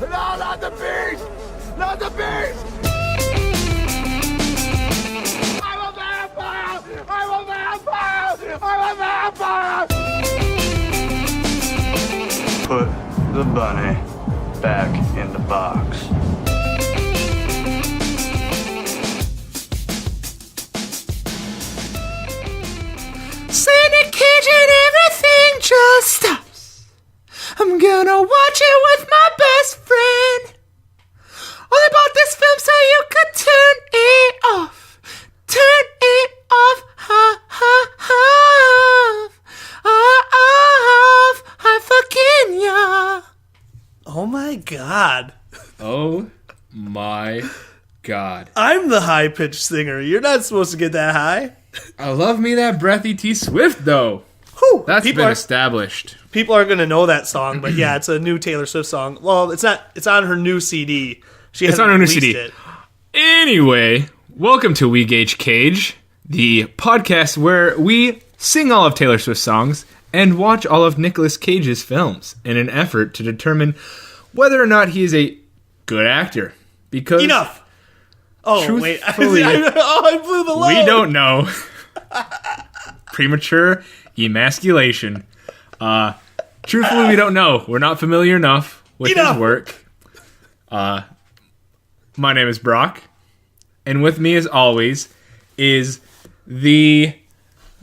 No, not the beast! Not the beast! I'm a vampire! I'm a vampire! I'm a vampire! Put the bunny back in the box. Say Nic Cage and everything just stops. I'm gonna watch it with my best friend. Only bought this film so you could turn it off. Turn it off. Ha ha ha. Off. I fucking ya. Oh my god. Oh my god. I'm the high-pitched singer. You're not supposed to get that high. I love me that breathy T Swift though. Whew. That's been established. People aren't going to know that song, but yeah, it's a new Taylor Swift song. Well, it's not. It's on her new CD. It's on her new CD. Anyway, welcome to We Gauge Cage, the podcast where we sing all of Taylor Swift's songs and watch all of Nicolas Cage's films in an effort to determine whether or not he is a good actor. Because enough. Oh wait, I blew the load. We don't know. Premature emasculation. Truthfully, we don't know. We're not familiar enough with his work. My name is Brock, and with me, as always, is the...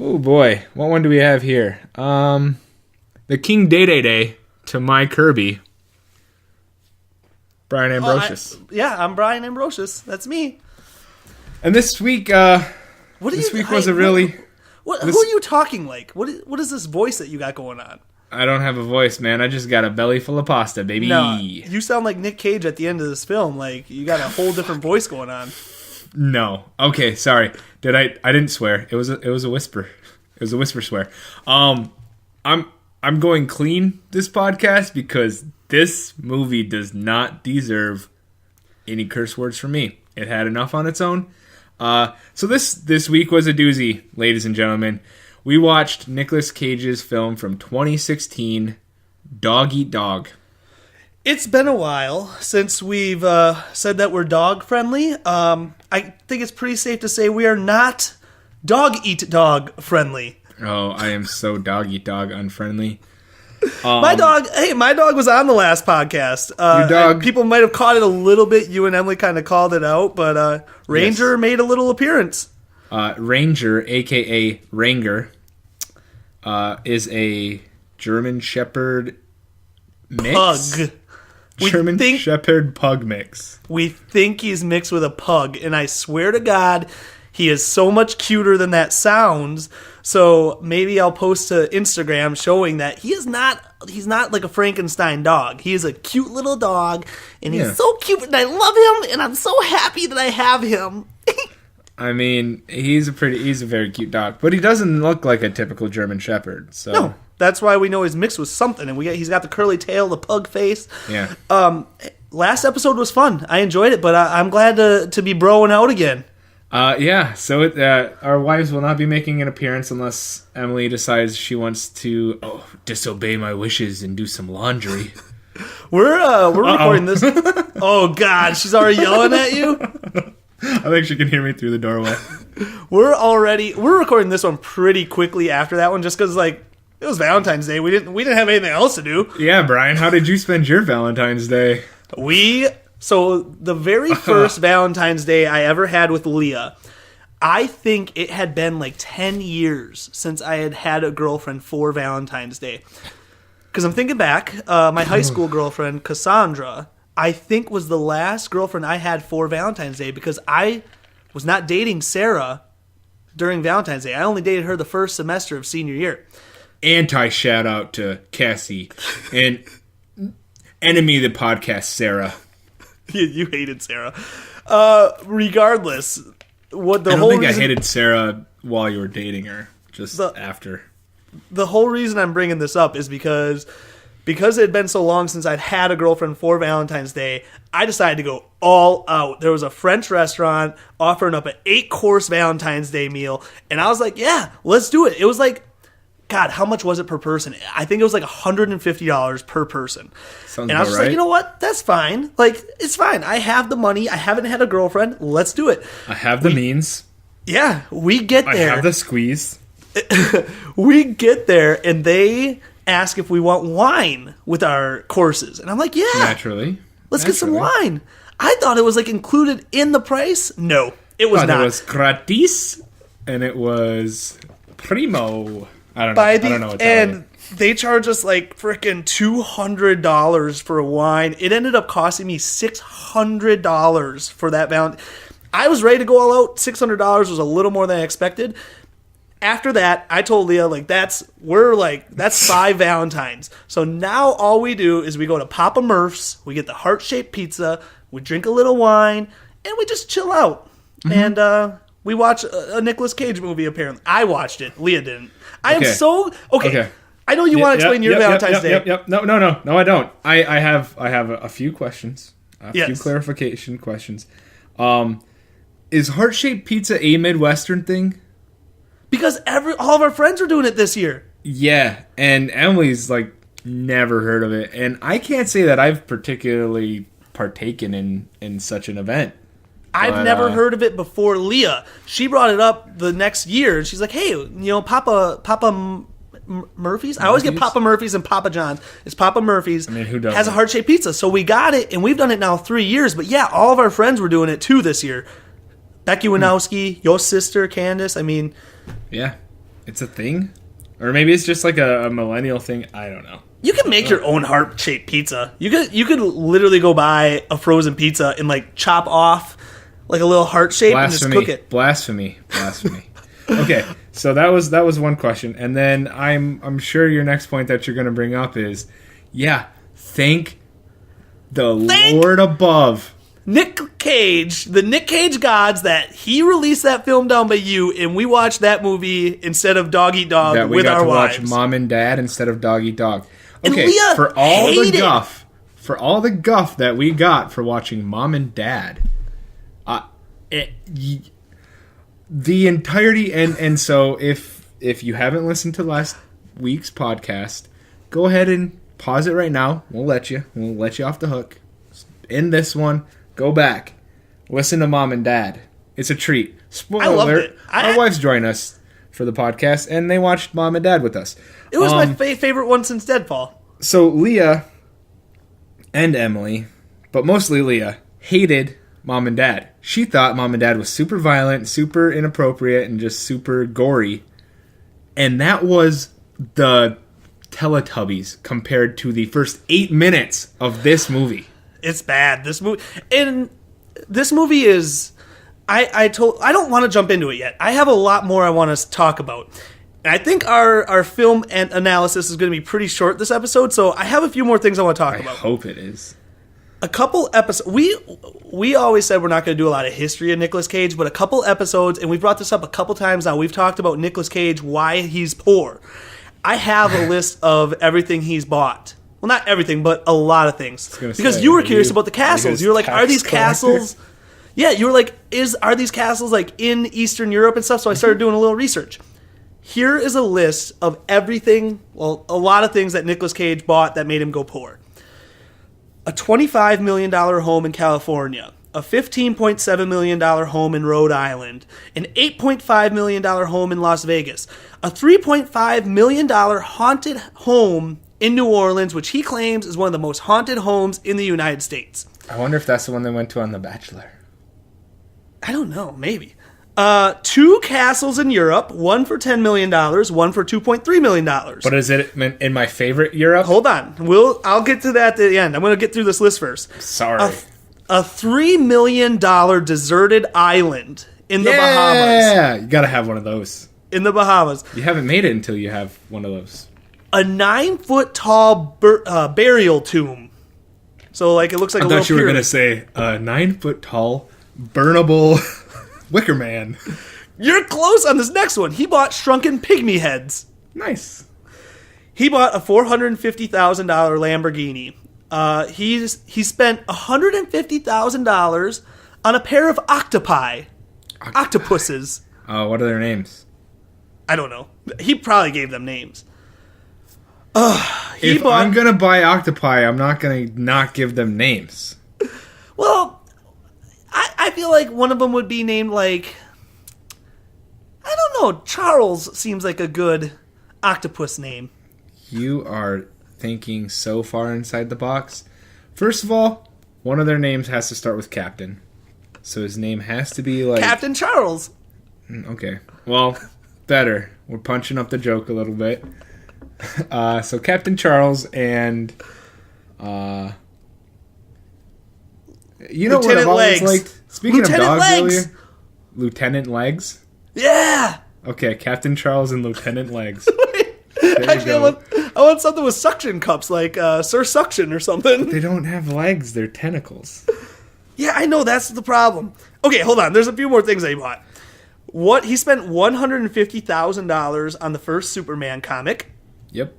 Oh boy, what one do we have here? The King Day to my Kirby, Brian Ambrosius. I'm Brian Ambrosius. That's me. And this week, Who are you talking like? What is this voice that you got going on? I don't have a voice, man. I just got a belly full of pasta, baby. No, you sound like Nic Cage at the end of this film. Like, you got a whole different voice going on. No. Okay, sorry. I didn't swear. It was a whisper. It was a whisper swear. I'm going clean this podcast because this movie does not deserve any curse words from me. It had enough on its own. So this week was a doozy, ladies and gentlemen. We watched Nicolas Cage's film from 2016, Dog Eat Dog. It's been a while since we've said that we're dog friendly. I think it's pretty safe to say we are not dog eat dog friendly. Oh, I am so dog eat dog unfriendly. My dog was on the last podcast. Your dog, people might have caught it a little bit. You and Emily kind of called it out, but Ranger made a little appearance. Ranger, a.k.a. Ranger, is a German Shepherd mix. Pug. German Shepherd pug mix. We think he's mixed with a pug, and I swear to God, he is so much cuter than that sounds. So maybe I'll post to Instagram showing that he's not like a Frankenstein dog. He is a cute little dog, and he's so cute, and I love him, and I'm so happy that I have him. I mean, he's a very cute dog, but he doesn't look like a typical German Shepherd. So no, that's why we know he's mixed with something, and he's got the curly tail, the pug face. Yeah. Last episode was fun. I enjoyed it, but I'm glad to be broing out again. Yeah. So our wives will not be making an appearance unless Emily decides she wants to disobey my wishes and do some laundry. We're recording this. Oh God, she's already yelling at you. I think she can hear me through the doorway. We're recording this one pretty quickly after that one, just because it was Valentine's Day. We didn't have anything else to do. Yeah, Brian, how did you spend your Valentine's Day? So the very first Valentine's Day I ever had with Leah, I think it had been like 10 years since I had a girlfriend for Valentine's Day. Because I'm thinking back, my high school girlfriend, Cassandra, I think was the last girlfriend I had for Valentine's Day, because I was not dating Sarah during Valentine's Day. I only dated her the first semester of senior year. Anti-shout out to Cassie and enemy of the podcast, Sarah. You hated Sarah. Regardless, I don't think I hated Sarah while you were dating her, just after. The whole reason I'm bringing this up is because it had been so long since I'd had a girlfriend for Valentine's Day, I decided to go all out. There was a French restaurant offering up an 8-course Valentine's Day meal, and I was like, yeah, let's do it. It was God, how much was it per person? I think it was like $150 per person. Sounds and I was about just right. like, you know what? That's fine. Like, it's fine. I have the money. I haven't had a girlfriend. Let's do it. I have the means. Yeah, we get I there. have the squeeze. We get there, and they ask if we want wine with our courses. And I'm like, yeah. Naturally. Let's get some wine. I thought it was like included in the price. No, it was not. It was gratis, and it was primo. I don't know. By I the don't know what end, they charge us like freaking $200 for a wine. It ended up costing me $600 for that Valentine. I was ready to go all out. $600 was a little more than I expected. After that, I told Leah, like, that's 5 Valentines. So now all we do is we go to Papa Murph's, we get the heart-shaped pizza, we drink a little wine, and we just chill out. Mm-hmm. And we watch a Nicolas Cage movie, apparently. I watched it. Leah didn't. I am so... Okay. I know you want to explain your Valentine's Day. Yep. No, I don't. I have a few questions. Few clarification questions. Is heart-shaped pizza a Midwestern thing? Because all of our friends are doing it this year. Yeah, and Emily's like never heard of it, and I can't say that I've particularly partaken in such an event. I've never heard of it before Leah. She brought it up the next year, and she's like, "Hey, Papa Murphy's? I always get Papa Murphy's and Papa John's. It's Papa Murphy's. I mean, who doesn't? Has a heart-shaped pizza. So we got it, and we've done it now 3 years. But yeah, all of our friends were doing it too this year. Becky Winowski, your sister, Candace. I mean... Yeah, it's a thing? Or maybe it's just like a millennial thing. I don't know. You can make your own heart-shaped pizza. You could literally go buy a frozen pizza and like chop off like a little heart shape and just cook it. Blasphemy. Okay, so that was one question, and then I'm sure your next point that you're going to bring up is, thank the Lord above. Nic Cage, the Nic Cage gods, that he released that film Down by You, and we watched that movie instead of Dog Eat Dog that we with got our to wives. watch Mom and Dad instead of Dog Eat Dog. Okay, And Leah for all hated the guff that we got for watching Mom and Dad, the entirety and so if you haven't listened to last week's podcast, go ahead and pause it right now. We'll let you off the hook. In this one, go back, listen to Mom and Dad. It's a treat. Spoiler I loved alert, it. our wives join us for the podcast, and they watched Mom and Dad with us. It was my favorite one since Deadfall. So Leah and Emily, but mostly Leah, hated Mom and Dad. She thought Mom and Dad was super violent, super inappropriate, and just super gory. And that was the Teletubbies compared to the first 8 minutes of this movie. It's bad. This movie is... I don't want to jump into it yet. I have a lot more I want to talk about. And I think our film and analysis is going to be pretty short this episode, so I have a few more things I want to talk about. I hope it is. A couple episodes... We always said we're not going to do a lot of history of Nicolas Cage, but a couple episodes, and we've brought this up a couple times now, we've talked about Nicolas Cage, why he's poor. I have a list of everything he's bought. Well, not everything, but a lot of things. Because you were curious about the castles. You were like, are these castles... Yeah, you were like, are these castles like in Eastern Europe and stuff? So I started doing a little research. Here is a list of everything, well, a lot of things that Nicolas Cage bought that made him go poor. A $25 million home in California, a $15.7 million home in Rhode Island, an $8.5 million home in Las Vegas, a $3.5 million haunted home in New Orleans, which he claims is one of the most haunted homes in the United States. I wonder if that's the one they went to on The Bachelor. I don't know, maybe. 2 castles in Europe, one for $10 million, one for $2.3 million. But is it in my favorite Europe? Hold on. I'll get to that at the end. I'm going to get through this list first. Sorry. A $3 million deserted island in the Bahamas. Yeah, you got to have one of those. In the Bahamas. You haven't made it until you have one of those. A 9-foot-tall burial tomb. So, like, it looks like a little I thought you were pyramid. going to say a 9-foot-tall, burnable Wicker Man. You're close on this next one. He bought shrunken pygmy heads. Nice. He bought a $450,000 Lamborghini. He spent $150,000 on a pair of octopuses. What are their names? I don't know. He probably gave them names. If I'm going to buy octopi, I'm not going to not give them names. Well, I feel like one of them would be named like... I don't know. Charles seems like a good octopus name. You are thinking so far inside the box. First of all, one of their names has to start with Captain. So his name has to be like... Captain Charles. Okay. Well, better. We're punching up the joke a little bit. So Captain Charles and... you know Lieutenant what I've always Legs. liked? Speaking Lieutenant of dogs Legs. earlier... Lieutenant Legs? Yeah. Okay, Captain Charles and Lieutenant Legs. There you Actually, go. I want something with suction cups, like Sir Suction or something. They don't have legs, they're tentacles. Yeah, I know, that's the problem. Okay, hold on. There's a few more things that he bought. He spent $150,000 on the first Superman comic. Yep.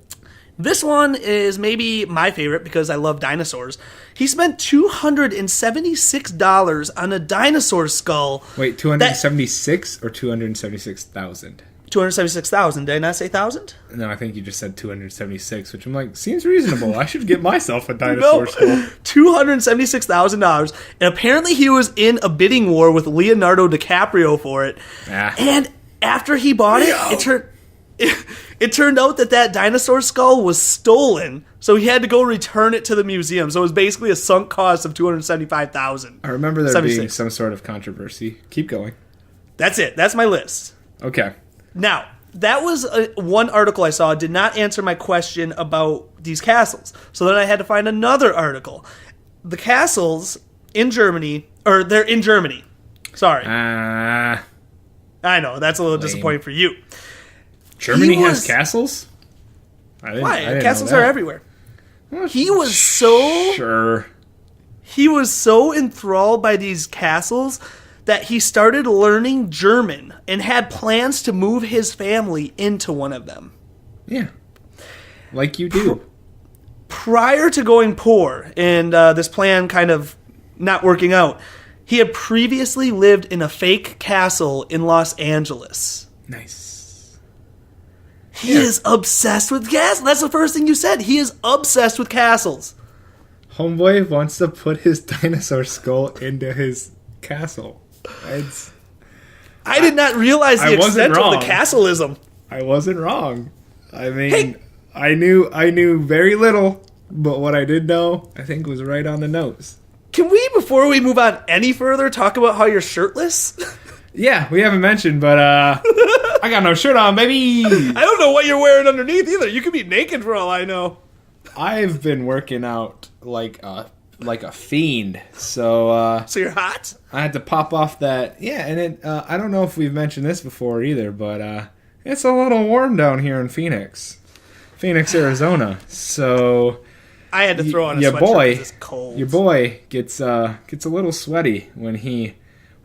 This one is maybe my favorite because I love dinosaurs. He spent $276 on a dinosaur skull. Wait, 276 or 276,000? 276,000. Did I not say 1,000? No, I think you just said 276, which I'm like, seems reasonable. I should get myself a dinosaur skull. $276,000. And apparently he was in a bidding war with Leonardo DiCaprio for it. Ah. And after he bought it, it turned out that dinosaur skull was stolen. So he had to go return it to the museum. So it was basically a sunk cost of $275,000. I remember there being some sort of controversy. Keep going. That's it. That's my list. Okay. Now, that was one article I saw. It did not answer my question about these castles. So then I had to find another article. The castles in Germany, or they're in Germany. Sorry. I know, that's a little disappointing for you. Germany has castles? Why? Castles are everywhere. Well, he was so enthralled by these castles that he started learning German and had plans to move his family into one of them. Yeah. Like you do. Prior to going poor and this plan kind of not working out, he had previously lived in a fake castle in Los Angeles. Nice. He is obsessed with castles. That's the first thing you said. He is obsessed with castles. Homeboy wants to put his dinosaur skull into his castle. I did not realize the extent of the castleism. I wasn't wrong. I mean, I knew very little, but what I did know, I think was right on the nose. Can we, before we move on any further, talk about how you're shirtless? Yeah, we haven't mentioned, but I got no shirt on, baby. I don't know what you're wearing underneath either. You could be naked for all I know. I've been working out like a fiend, so you're hot? I had to pop off that. Yeah, and it I don't know if we've mentioned this before either, but it's a little warm down here in Phoenix, Arizona. So I had to throw on a sweatshirt because it's cold. Your boy gets a little sweaty when he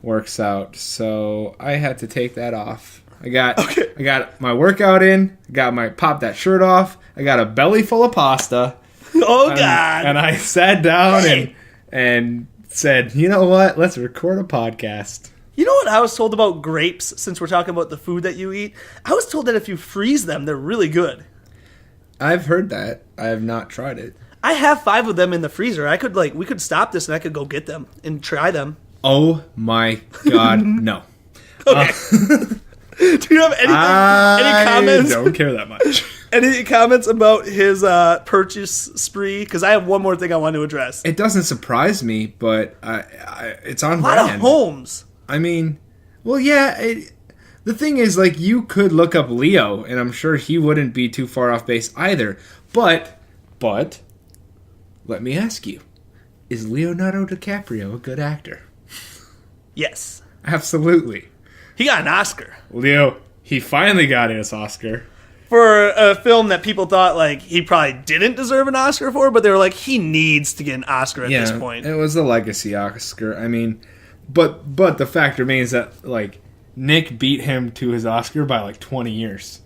works out, so I had to take that off. I got my workout in. Popped that shirt off. I got a belly full of pasta. Oh, God. And I sat down and said, you know what? Let's record a podcast. You know what I was told about grapes, since we're talking about the food that you eat? I was told that if you freeze them, they're really good. I've heard that. I have not tried it. I have 5 of them in the freezer. We could stop this and I could go get them and try them. Oh, my God. No. Okay. Do you have any comments? I don't care that much. Any comments about his purchase spree? Because I have one more thing I want to address. It doesn't surprise me, but it's on brand. A lot of homes. I mean, well, yeah. The thing is, like, you could look up Leo, and I'm sure he wouldn't be too far off base either. But, let me ask you, is Leonardo DiCaprio a good actor? Yes. Absolutely. He got an Oscar. Leo, he finally got his Oscar. For a film that people thought, like, he probably didn't deserve an Oscar for, but they were like, he needs to get an Oscar at this point. It was a legacy Oscar. I mean, but the fact remains that, like, Nick beat him to his Oscar by, like, 20 years.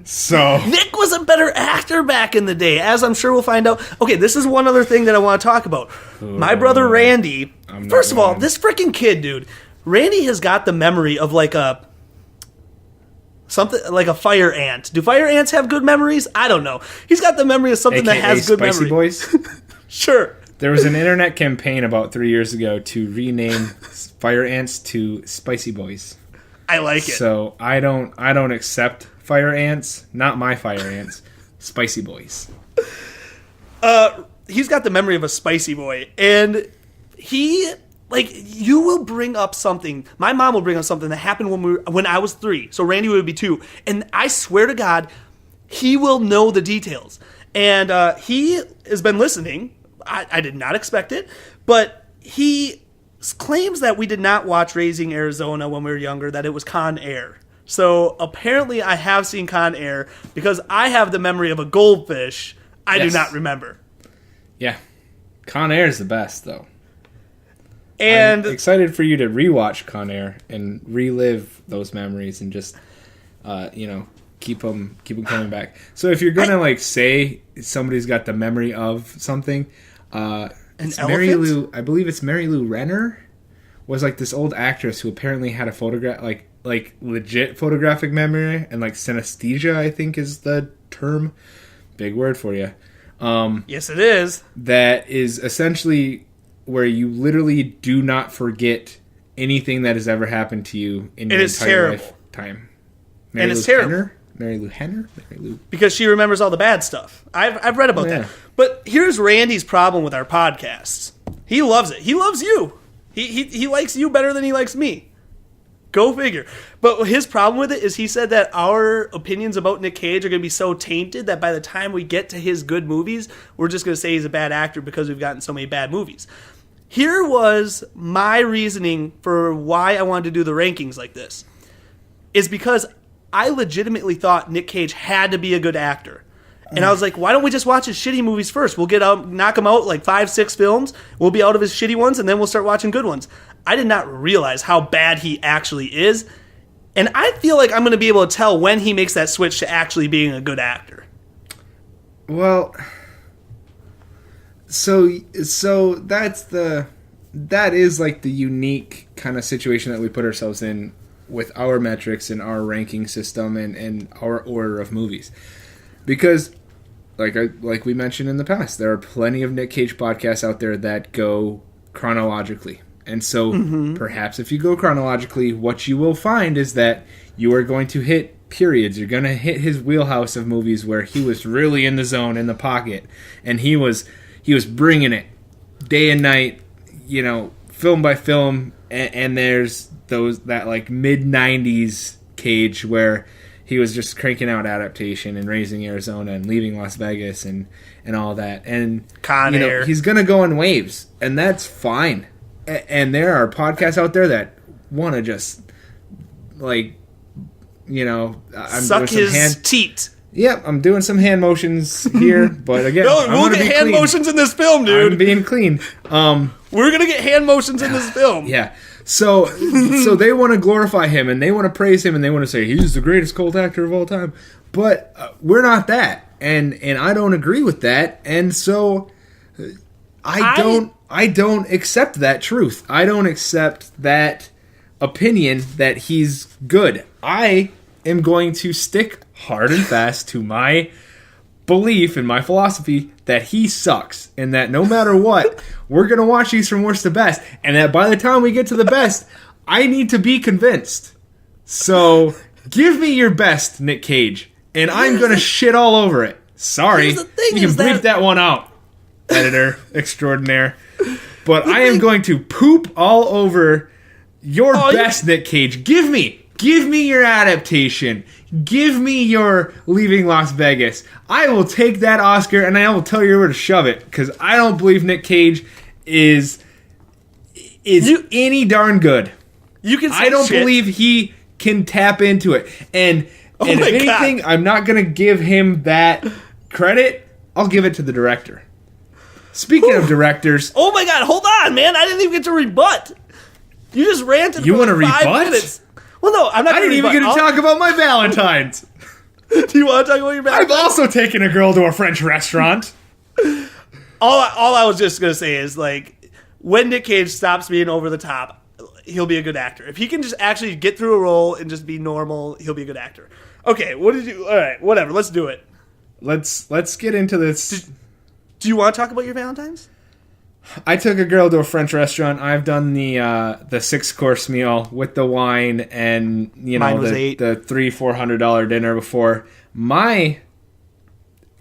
So Nick was a better actor back in the day, as I'm sure we'll find out. Okay, this is one other thing that I want to talk about. My brother Randy, first of all, this freaking kid, dude. Randy has got the memory of like a Something like a fire ant. Do fire ants have good memories? I don't know. He's got the memory of something that has good Spicy memory. Boys. Sure. There was an internet campaign about 3 years ago to rename fire ants to Spicy Boys. I like it. So I don't accept fire ants. Not my fire ants. Spicy Boys. He's got the memory of a spicy boy, and he you will bring up something. My mom will bring up something that happened when I was 3. So Randy would be 2, and I swear to God, he will know the details. And he has been listening. I did not expect it, but he claims that we did not watch Raising Arizona when we were younger, that it was Con Air. So apparently I have seen Con Air because I have the memory of a goldfish. I do not remember. Yeah. Con Air is the best, though. And I'm excited for you to rewatch Con Air and relive those memories and just, keep them coming back. So if you're gonna say somebody's got the memory of something, it's Mary Lou. I believe it's Mary Lou Renner. Was this old actress who apparently had a photograph, like legit photographic memory, and synesthesia, I think is the term. Big word for you. Yes, it is. That is essentially where you literally do not forget anything that has ever happened to you in your entire lifetime. And it's terrible. Mary Lou Henner? Mary Lou. Because she remembers all the bad stuff. I've read about that. But here's Randy's problem with our podcasts. He loves it. He loves you. He likes you better than he likes me. Go figure. But his problem with it is he said that our opinions about Nic Cage are going to be so tainted that by the time we get to his good movies, we're just going to say he's a bad actor because we've gotten so many bad movies. Here was my reasoning for why I wanted to do the rankings like this. Is because I legitimately thought Nic Cage had to be a good actor. And I was like, why don't we just watch his shitty movies first? We'll knock him out 5-6 films. We'll be out of his shitty ones, and then we'll start watching good ones. I did not realize how bad he actually is. And I feel like I'm going to be able to tell when he makes that switch to actually being a good actor. Well, so that is the unique kind of situation that we put ourselves in with our metrics and our ranking system and our order of movies. Because like we mentioned in the past, there are plenty of Nic Cage podcasts out there that go chronologically. And so perhaps if you go chronologically, what you will find is that you are going to hit periods. You're going to hit his wheelhouse of movies where he was really in the zone, in the pocket, and he was bringing it day and night, film by film. And there's that mid-90s Cage where he was just cranking out adaptation and Raising Arizona and Leaving Las Vegas and all that. And Con Air. He's going to go in waves, and that's fine. And there are podcasts out there that want to just, I'm suck doing his teat. Yep, I'm doing some hand motions here, but again, we'll get hand motions in this film, dude. I'm being clean. We're gonna get hand motions in this film. Yeah. So they want to glorify him, and they want to praise him, and they want to say he's the greatest cult actor of all time. But we're not that, and I don't agree with that, and so I don't accept that truth. I don't accept that opinion that he's good. I am going to stick hard and fast to my belief and my philosophy that he sucks, and that no matter what, we're going to watch these from worst to best, and that by the time we get to the best, I need to be convinced. So give me your best, Nic Cage, and I'm going to shit all over it. Sorry, you can bleep that one out, editor extraordinaire. But I am going to poop all over your best, Nic Cage. Give me your adaptation. Give me your Leaving Las Vegas. I will take that Oscar and I will tell you where to shove it, because I don't believe Nic Cage is any darn good. I don't believe he can tap into it. And if anything, I'm not going to give him that credit. I'll give it to the director. Speaking of directors... Oh my god, hold on, man. I didn't even get to rebut. You just ranted for 5 minutes. Well, no, I'm not I didn't even get to talk about my Valentines. Do you want to talk about your Valentines? I've also taken a girl to a French restaurant. All I was just going to say is, when Nic Cage stops being over the top, he'll be a good actor. If he can just actually get through a role and just be normal, he'll be a good actor. Okay, what did you? All right, whatever. Let's do it. Let's get into this. Do you want to talk about your Valentine's? I took a girl to a French restaurant. I've done the 6-course meal with the wine and Mine was the $8. the $300-400 dinner before. My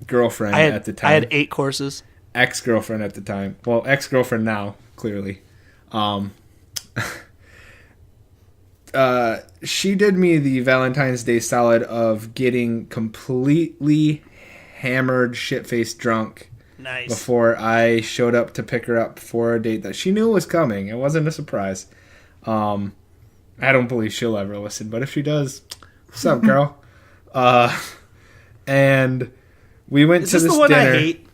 girlfriend at the time. I had 8 courses. Ex-girlfriend at the time. Well, ex-girlfriend now, clearly. She did me the Valentine's Day solid of getting completely hammered, shit-faced drunk. Nice. Before I showed up to pick her up for a date that she knew was coming. It wasn't a surprise. I don't believe she'll ever listen, but if she does, what's up, girl? And we went to this the one dinner. I hate?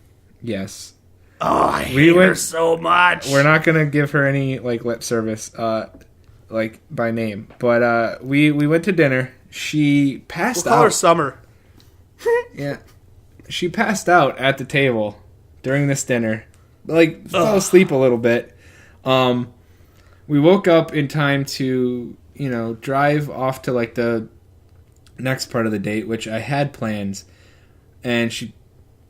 Yes. Oh, I hate her so much. We're not gonna give her any lip service, by name. But we went to dinner. She passed out. We'll call her Summer. Yeah, she passed out at the table during this dinner. Fell asleep a little bit. We woke up in time to drive off to the next part of the date, which I had plans, and she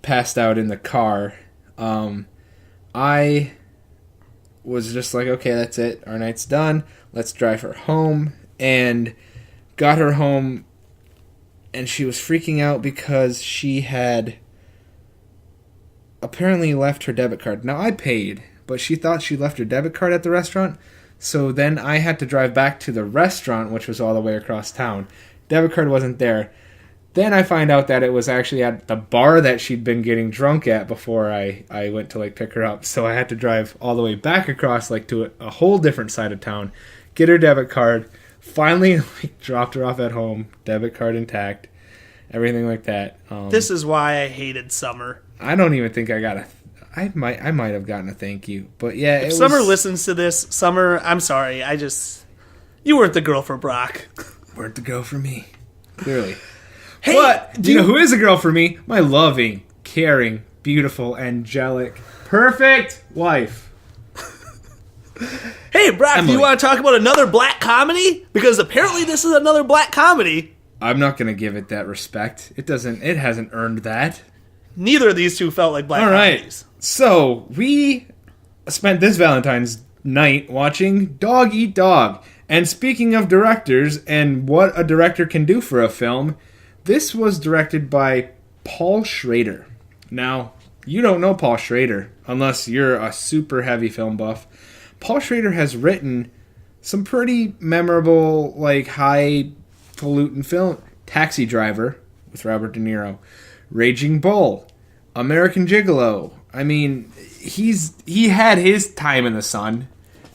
passed out in the car. I was just like, okay, that's it. Our night's done. Let's drive her home. And got her home, and she was freaking out because she had apparently left her debit card. Now, I paid, but she thought she left her debit card at the restaurant. So then I had to drive back to the restaurant, which was all the way across town. Debit card wasn't there. Then I find out that it was actually at the bar that she'd been getting drunk at before I went to pick her up. So I had to drive all the way back across to a whole different side of town, get her debit card, finally dropped her off at home, debit card intact, everything like that. This is why I hated Summer. I don't even think I got I might have gotten a thank you, but yeah. If Summer listens to this, Summer, I'm sorry. You weren't the girl for Brock. Weren't the girl for me, clearly. Hey, but do you know who is a girl for me? My loving, caring, beautiful, angelic, perfect wife. Hey, Brock, Emily. do you want to talk about another black comedy? Because apparently this is another black comedy. I'm not going to give it that respect. It hasn't earned that. Neither of these two felt like black comedies. So, we spent this Valentine's night watching Dog Eat Dog. And speaking of directors and what a director can do for a film, this was directed by Paul Schrader. Now, you don't know Paul Schrader unless you're a super heavy film buff. Paul Schrader has written some pretty memorable, highfalutin film. Taxi Driver with Robert De Niro. Raging Bull. American Gigolo. I mean, he had his time in the sun.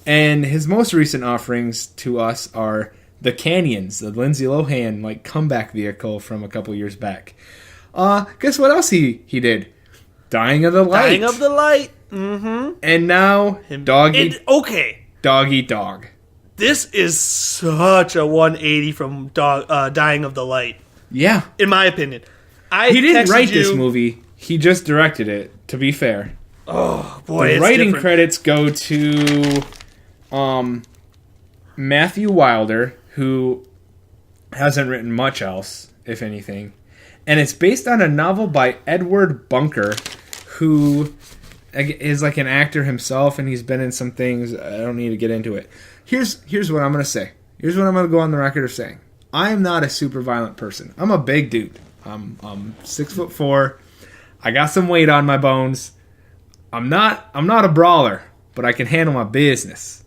And his most recent offerings to us are The Canyons, the Lindsay Lohan comeback vehicle from a couple years back. Guess what else he did? Dying of the Light. Dying of the Light. Mm-hmm. And now Dog Eat Dog. This is such a 180 from Dying of the Light. Yeah. In my opinion. He didn't write this movie. He just directed it, to be fair. Oh, boy, the writing credits go to Matthew Wilder, who hasn't written much else, if anything. And it's based on a novel by Edward Bunker, who is an actor himself, and he's been in some things. I don't need to get into it. Here's what I'm going to say. Here's what I'm going to go on the record of saying. I am not a super violent person. I'm a big dude. I'm 6'4". I got some weight on my bones. I'm not a brawler, but I can handle my business.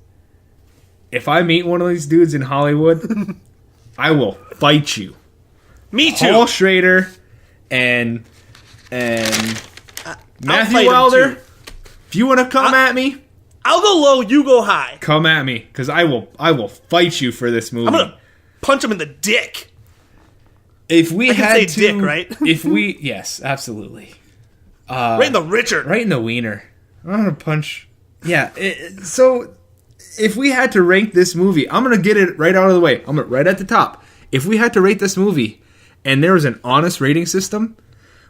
If I meet one of these dudes in Hollywood, I will fight you. Me too. Paul Schrader and Matthew Wilder. If you want to come at me, I'll go low. You go high. Come at me, because I will fight you for this movie. I'm gonna punch him in the dick. If we had to, dick, right? Yes, absolutely. Right in the Richard. Right in the wiener. I'm gonna punch. Yeah. So, if we had to rank this movie, I'm gonna get it right out of the way. I'm right at the top. If we had to rate this movie, and there was an honest rating system,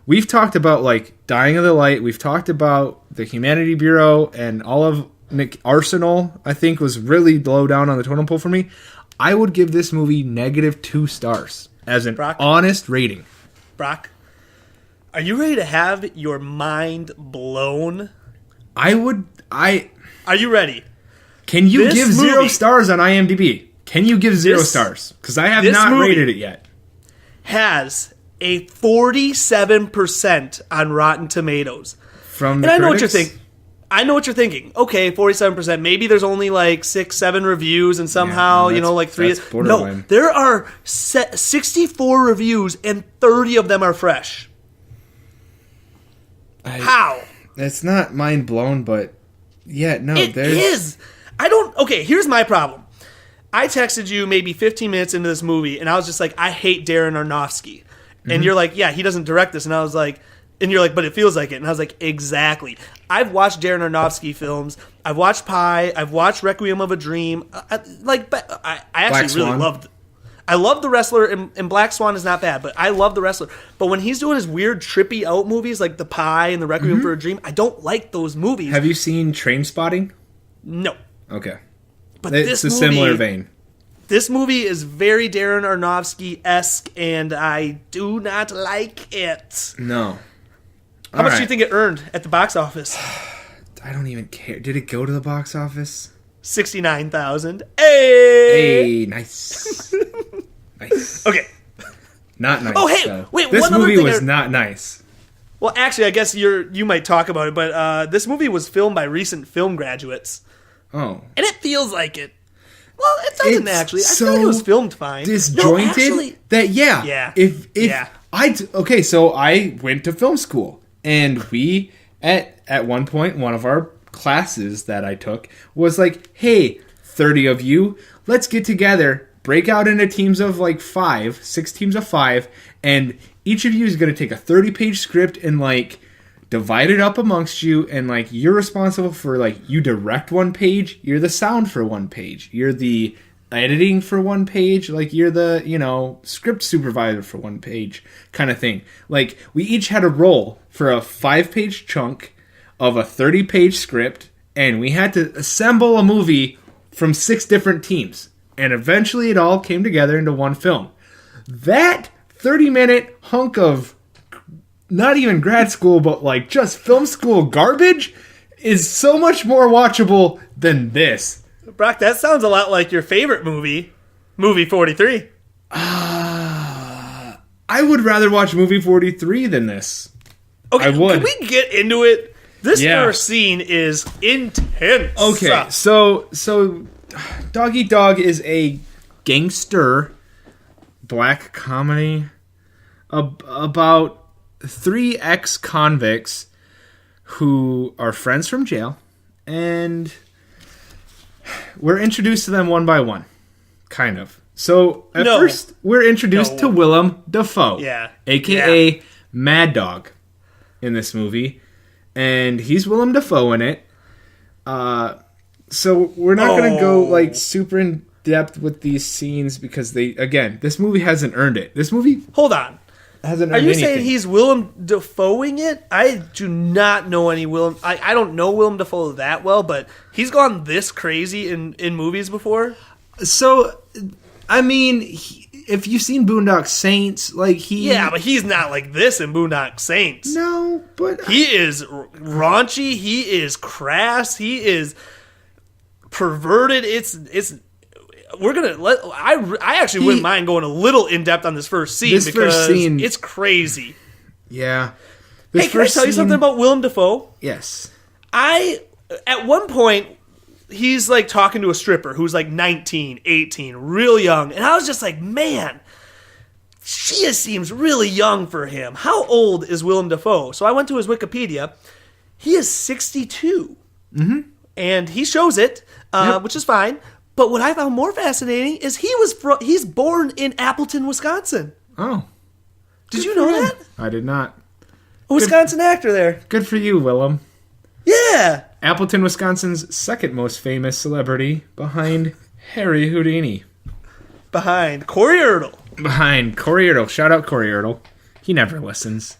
we've talked about Dying of the Light. We've talked about the Humanity Bureau and all of Nick Arsenal, I think, was really low down on the totem pole for me. I would give this movie -2 stars as an honest rating. Brock, are you ready to have your mind blown? Are you ready? Can you This give 0 movie- stars on IMDb? Can you give 0 stars? Because I have not rated it yet. Has a 47% on Rotten Tomatoes. From the And I know what critics? you're thinking. I know what you're thinking. Okay, 47%. Maybe there's only like 6, 7 reviews, and somehow, like 3. That's borderline. No, there are 64 reviews, and 30 of them are fresh. How? It's not mind blown, but yeah, no, It is. Okay, here's my problem. I texted you maybe 15 minutes into this movie, and I was just like, I hate Darren Aronofsky. And you're like, yeah, he doesn't direct this. And I was like, and you're like, but it feels like it. And I was like, exactly. I've watched Darren Aronofsky films. I've watched Pi. I've watched Requiem of a Dream. I actually really loved. I love The Wrestler, and Black Swan is not bad, but I love The Wrestler. But when he's doing his weird, trippy out movies like The Pi and The Requiem for a Dream, I don't like those movies. Have you seen Trainspotting? No. Okay. But It's this a movie, similar vein. This movie is very Darren Aronofsky-esque, and I do not like it. No. How much do you think it earned at the box office? I don't even care. Did it go to the box office? 69,000. Hey! Hey, nice. Nice. Okay. Not nice. Oh, hey, though. wait, this one other movie thing was not nice. Well, actually, I guess you might talk about it, but this movie was filmed by recent film graduates. Oh. And it feels like it. Well, it doesn't It's actually. I so feel like it was filmed fine. Disjointed. No, actually, Yeah. Okay, so I went to film school, and we at one point, one of our classes that I took was like, hey, 30 of you, let's get together, break out into teams of like 6 teams of 5, and each of you is going to take a 30-page script and like divide it up amongst you, and like you're responsible for like, you direct one page, you're the sound for one page, you're the editing for one page, like you're the script supervisor for one page kind of thing. Like we each had a role for a 5-page chunk of a 30-page script, and we had to assemble a movie from 6 different teams, and eventually it all came together into one film. That 30-minute hunk of not even grad school, but like just film school garbage is so much more watchable than this. Brock, that sounds a lot like your favorite movie 43. I would rather watch movie 43 than this. Okay, I would. Can we get into it? This first scene is intense. Okay, so Dog Eat Dog is a gangster black comedy about 3 ex-convicts who are friends from jail, and we're introduced to them one by one, kind of. So at first, we're introduced to Willem Dafoe, a.k.a. Mad Dog, in this movie, and he's Willem Dafoe in it. So we're not going to go like super in depth with these scenes because this movie hasn't earned it. This movie, hold on, hasn't earned anything. Are you anything. saying he's Willem Dafoeing it? I do not know any Willem. I don't know Willem Dafoe that well, but he's gone this crazy in movies before. So, I mean, if you've seen Boondock Saints, like but he's not like this in Boondock Saints. No, but he is raunchy. He is crass. He is perverted. It's. We're gonna let. I actually wouldn't mind going a little in depth on this first scene because it's crazy. Yeah. Hey, can I tell you something about Willem Dafoe? Yes. At one point, he's like talking to a stripper who's like 19, 18, real young, and I was just like, man, she just seems really young for him. How old is Willem Dafoe? So I went to his Wikipedia. He is 62, and he shows it, which is fine. But what I found more fascinating is he's born in Appleton, Wisconsin. Oh. Did you know that? I did not. A Wisconsin actor there. Good for you, Willem. Yeah. Appleton, Wisconsin's second most famous celebrity behind Harry Houdini. Behind Corey Ertl. Behind Corey Ertl. Shout out Corey Ertl. He never listens.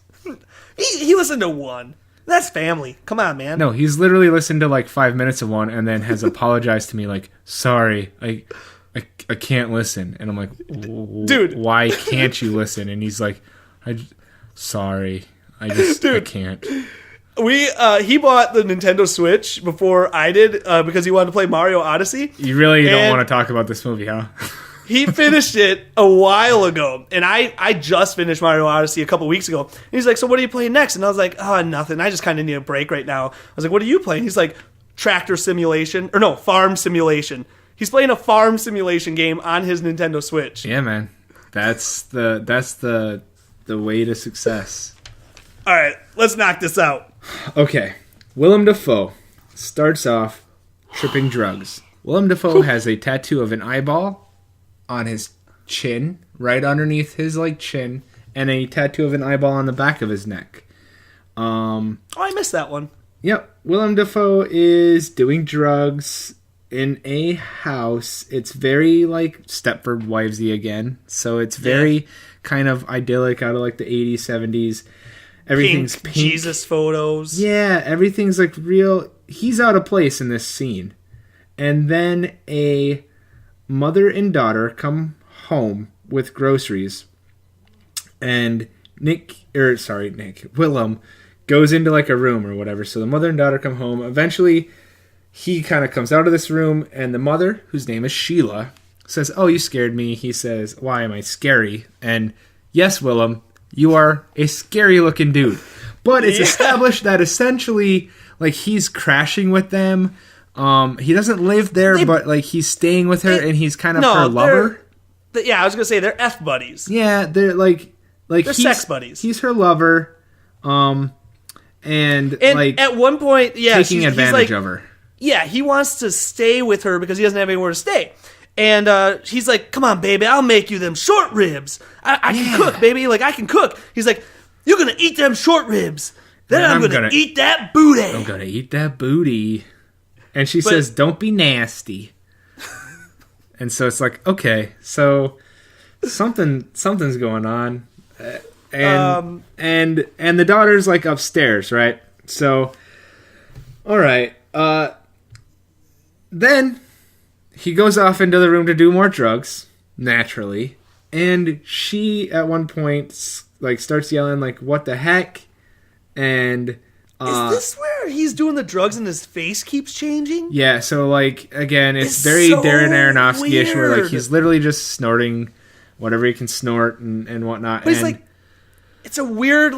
He listened to one. That's family. Come on, man. No, he's literally listened to like 5 minutes of one and then has apologized to me like, sorry, I can't listen. And I'm like, Dude. why can't you listen? And he's like, sorry, I can't. He bought the Nintendo Switch before I did because he wanted to play Mario Odyssey. You really don't want to talk about this movie, huh? He finished it a while ago, and I just finished Mario Odyssey a couple weeks ago. And he's like, so what are you playing next? And I was like, oh, nothing. I just kind of need a break right now. I was like, what are you playing? He's like, Farm Simulation. He's playing a farm simulation game on his Nintendo Switch. Yeah, man. That's the way to success. All right, let's knock this out. Okay. Willem Dafoe starts off tripping drugs. Willem Dafoe has a tattoo of an eyeball on his chin, right underneath his chin, and a tattoo of an eyeball on the back of his neck. I missed that one. Yep. Willem Dafoe is doing drugs in a house. It's very Stepford Wivesy again. So it's very kind of idyllic out of the 80s, 70s. Everything's pink. Jesus photos. Yeah, everything's real. He's out of place in this scene. And then a mother and daughter come home with groceries. And Willem goes into a room or whatever. So the mother and daughter come home. Eventually, he kind of comes out of this room, and the mother, whose name is Sheila, says, "Oh, you scared me." He says, "Why am I scary?" And yes, Willem, you are a scary-looking dude. But it's established that essentially, he's crashing with them. He doesn't live there, but he's staying with her, and he's kind of her lover. I was gonna say they're F buddies. Yeah, they're they're sex buddies. He's her lover, and at one point, taking advantage of her. Yeah, he wants to stay with her because he doesn't have anywhere to stay. And he's like, come on, baby, I'll make you them short ribs. I can cook, baby. I can cook. He's like, you're going to eat them short ribs. Then I'm going to eat that booty. I'm going to eat that booty. And she says, don't be nasty. And so it's okay, so something's going on. And the daughter's upstairs, right? So, all right. Then he goes off into the room to do more drugs, naturally. And she, at one point, starts yelling, what the heck? And is this where he's doing the drugs and his face keeps changing? Yeah, so, again, it's very so Darren Aronofsky-ish, where, he's literally just snorting whatever he can snort and whatnot. But he's it's a weird,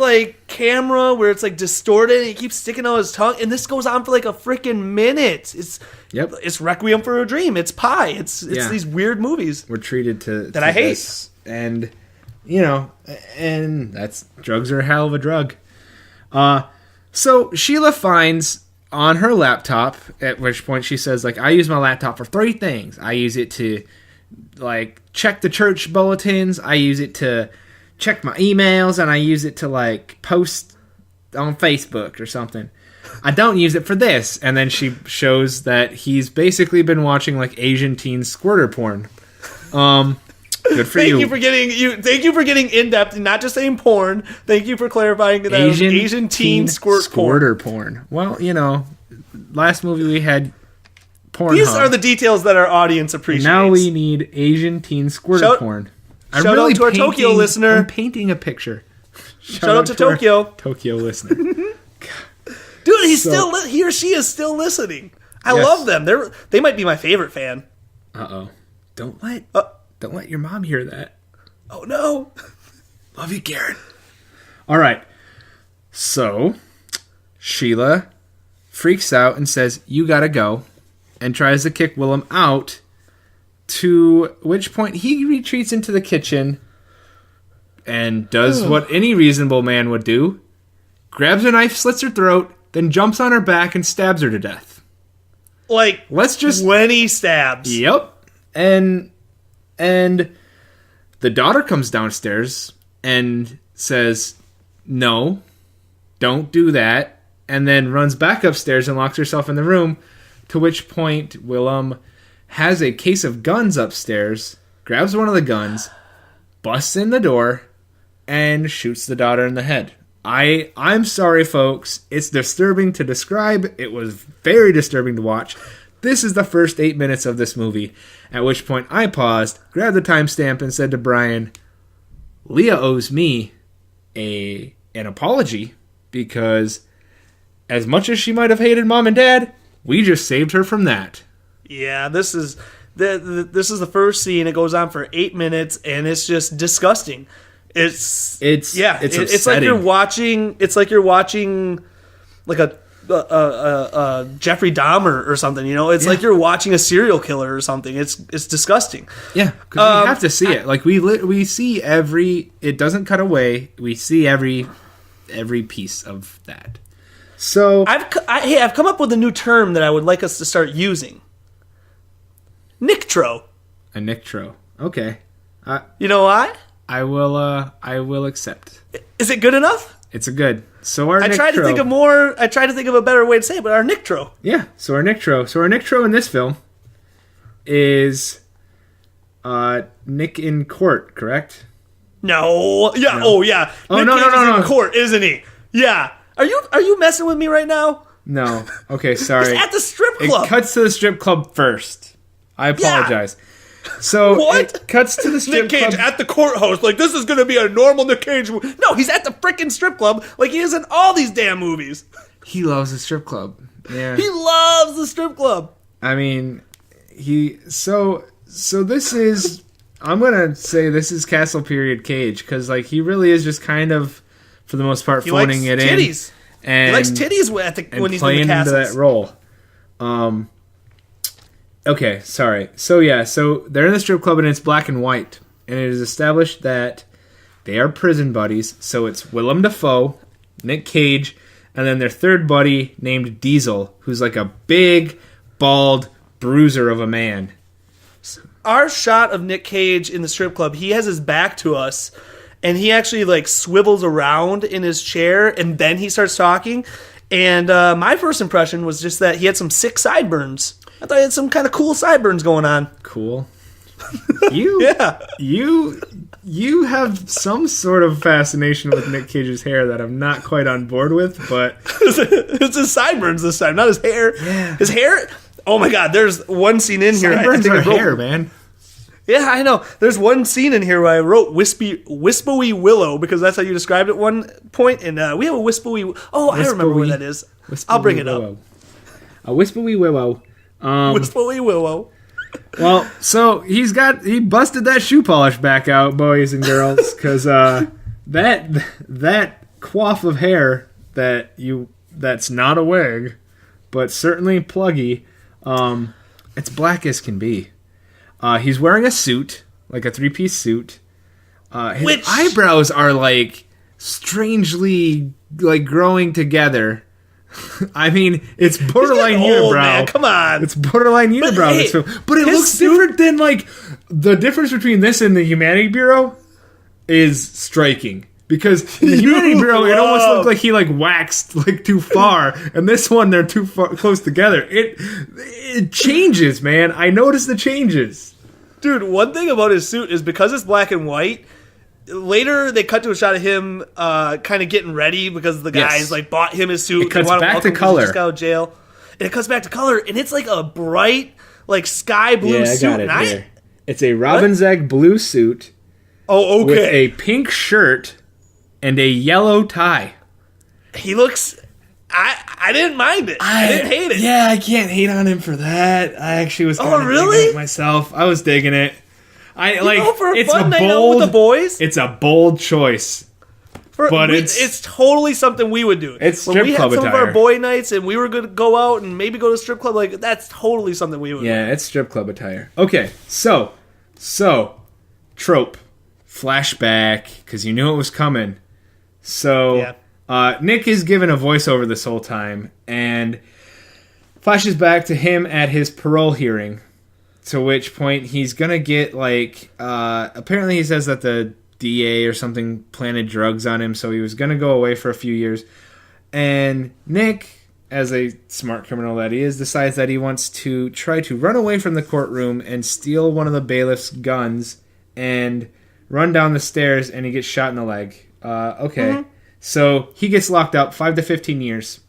camera where it's, distorted, and he keeps sticking out his tongue, and this goes on for, a freaking minute. It's Requiem for a Dream. It's Pi. It's these weird movies. We're treated to I hate. This. And, and that's, drugs are a hell of a drug. So Sheila finds on her laptop, at which point she says, I use my laptop for 3 things. I use it to, check the church bulletins. I use it to check my emails, and I use it to post on Facebook or something. I don't use it for this. And then she shows that he's basically been watching Asian teen squirter porn. Good for you. Thank you for getting in depth and not just saying porn. Thank you for clarifying that Asian teen squirter porn. Well, last movie we had porn. These are the details that our audience appreciates. Now we need Asian teen squirter porn. Shout out to our Tokyo listener. I'm painting a picture. Shout out to Tokyo. Tokyo listener. Dude, he or she is still listening. I love them. They might be my favorite fan. Uh-oh. Don't let your mom hear that. Oh, no. Love you, Karen. All right. So, Sheila freaks out and says, you gotta go, and tries to kick Willem out, to which point he retreats into the kitchen and does what any reasonable man would do. Grabs a knife, slits her throat, then jumps on her back and stabs her to death. Let's just 20 stabs. Yep. And the daughter comes downstairs and says, no, don't do that, and then runs back upstairs and locks herself in the room, to which point Willem has a case of guns upstairs, grabs one of the guns, busts in the door, and shoots the daughter in the head. I'm sorry, folks. It's disturbing to describe. It was very disturbing to watch. This is the first 8 minutes of this movie, at which point I paused, grabbed the timestamp, and said to Brian, Leah owes me an apology, because as much as she might have hated Mom and Dad, we just saved her from that. Yeah, this is the first scene. It goes on for 8 minutes, and it's just disgusting. It's like you're watching. It's like you're watching like a Jeffrey Dahmer or something. You know, it's like you're watching a serial killer or something. It's disgusting. Yeah, because we have to see it. Like we see every. It doesn't cut away. We see every piece of that. So I've come up with a new term that I would like us to start using. Nictro. A nictro. Okay. You know why? I will accept. Is it good enough? It's a good. So our I tried to think of more. I tried to think of a better way to say it, but our Nictro. Yeah. So our Nictro in this film is Nick in court, correct? No. Yeah. No. Oh yeah. Oh, Nick no, Cage is no. in court, isn't he? Yeah. Are you messing with me right now? No. Okay. Sorry. He's at the strip club. It cuts to the strip club first. I apologize. Yeah. So what? It cuts to the strip Nick Cage club. at the courthouse. Like, this is going to be a normal Nick Cage movie. No, he's at the freaking strip club like he is in all these damn movies. He loves the strip club. Yeah. He loves the strip club. I mean, so this is, I'm going to say this is Castle Period Cage, because like he really is just kind of, for the most part, phoning it titties. In. And, he likes titties when he's in the castles. Into that role. Okay, sorry. So they're in the strip club and it's black and white. And it is established that they are prison buddies. So it's Willem Dafoe, Nick Cage, and then their third buddy named Diesel, who's like a big, bald bruiser of a man. Our shot of Nick Cage in the strip club, he has his back to us, and he actually like swivels around in his chair, and then he starts talking. And my first impression was just that he had some sick sideburns. I thought he had some kind of cool sideburns going on. Cool. You have some sort of fascination with Nick Cage's hair that I'm not quite on board with, but it's his sideburns this time, not his hair. Yeah. His hair. Oh my God! There's one scene in here. Sideburns are hair, man. Yeah, I know. There's one scene in here where I wrote Wispy Willow because that's how you described it at one point, and we have a Wispy. Oh, I remember where that is. I'll bring it up. A Wispy Willow. Wispy Willow. Well, so he busted that shoe polish back out, boys and girls, because that coif of hair that's not a wig, but certainly pluggy. It's black as can be. He's wearing a suit, like a 3-piece suit. His eyebrows are like strangely like growing together. I mean, it's borderline unibrow. Man, come on, it's borderline unibrow. But it looks different than like the difference between this and the Humanity Bureau is striking. Because in the Humanity Bureau, it almost looked like he like waxed like too far, and this one they're too far, close together. It changes, man. I noticed the changes. Dude, one thing about his suit is because it's black and white. Later, they cut to a shot of him kind of getting ready because the guys like bought him his suit. It cuts back to color. He just got out of jail. And it cuts back to color, and it's like a bright, like sky blue suit. I got it here. It's a Robin's Egg blue suit. Oh, okay. With a pink shirt and a yellow tie. He looks. I didn't mind it. I didn't hate it. Yeah, I can't hate on him for that. I actually was. Really? Digging it myself. I was digging it. For a fun night out with the boys. It's a bold choice, but it's totally something we would do. It's strip club attire. When we had some of our boy nights and we were going to go out and maybe go to a strip club, like that's totally something we would do. Yeah, it's strip club attire. Okay, so trope flashback because you knew it was coming. So Nick is given a voiceover this whole time and flashes back to him at his parole hearing. To which point he's gonna get apparently he says that the DA or something planted drugs on him, so he was gonna go away for a few years. And Nick, as a smart criminal that he is, decides that he wants to try to run away from the courtroom and steal one of the bailiff's guns and run down the stairs, and he gets shot in the leg. Okay. Mm-hmm. So he gets locked up 5 to 15 years.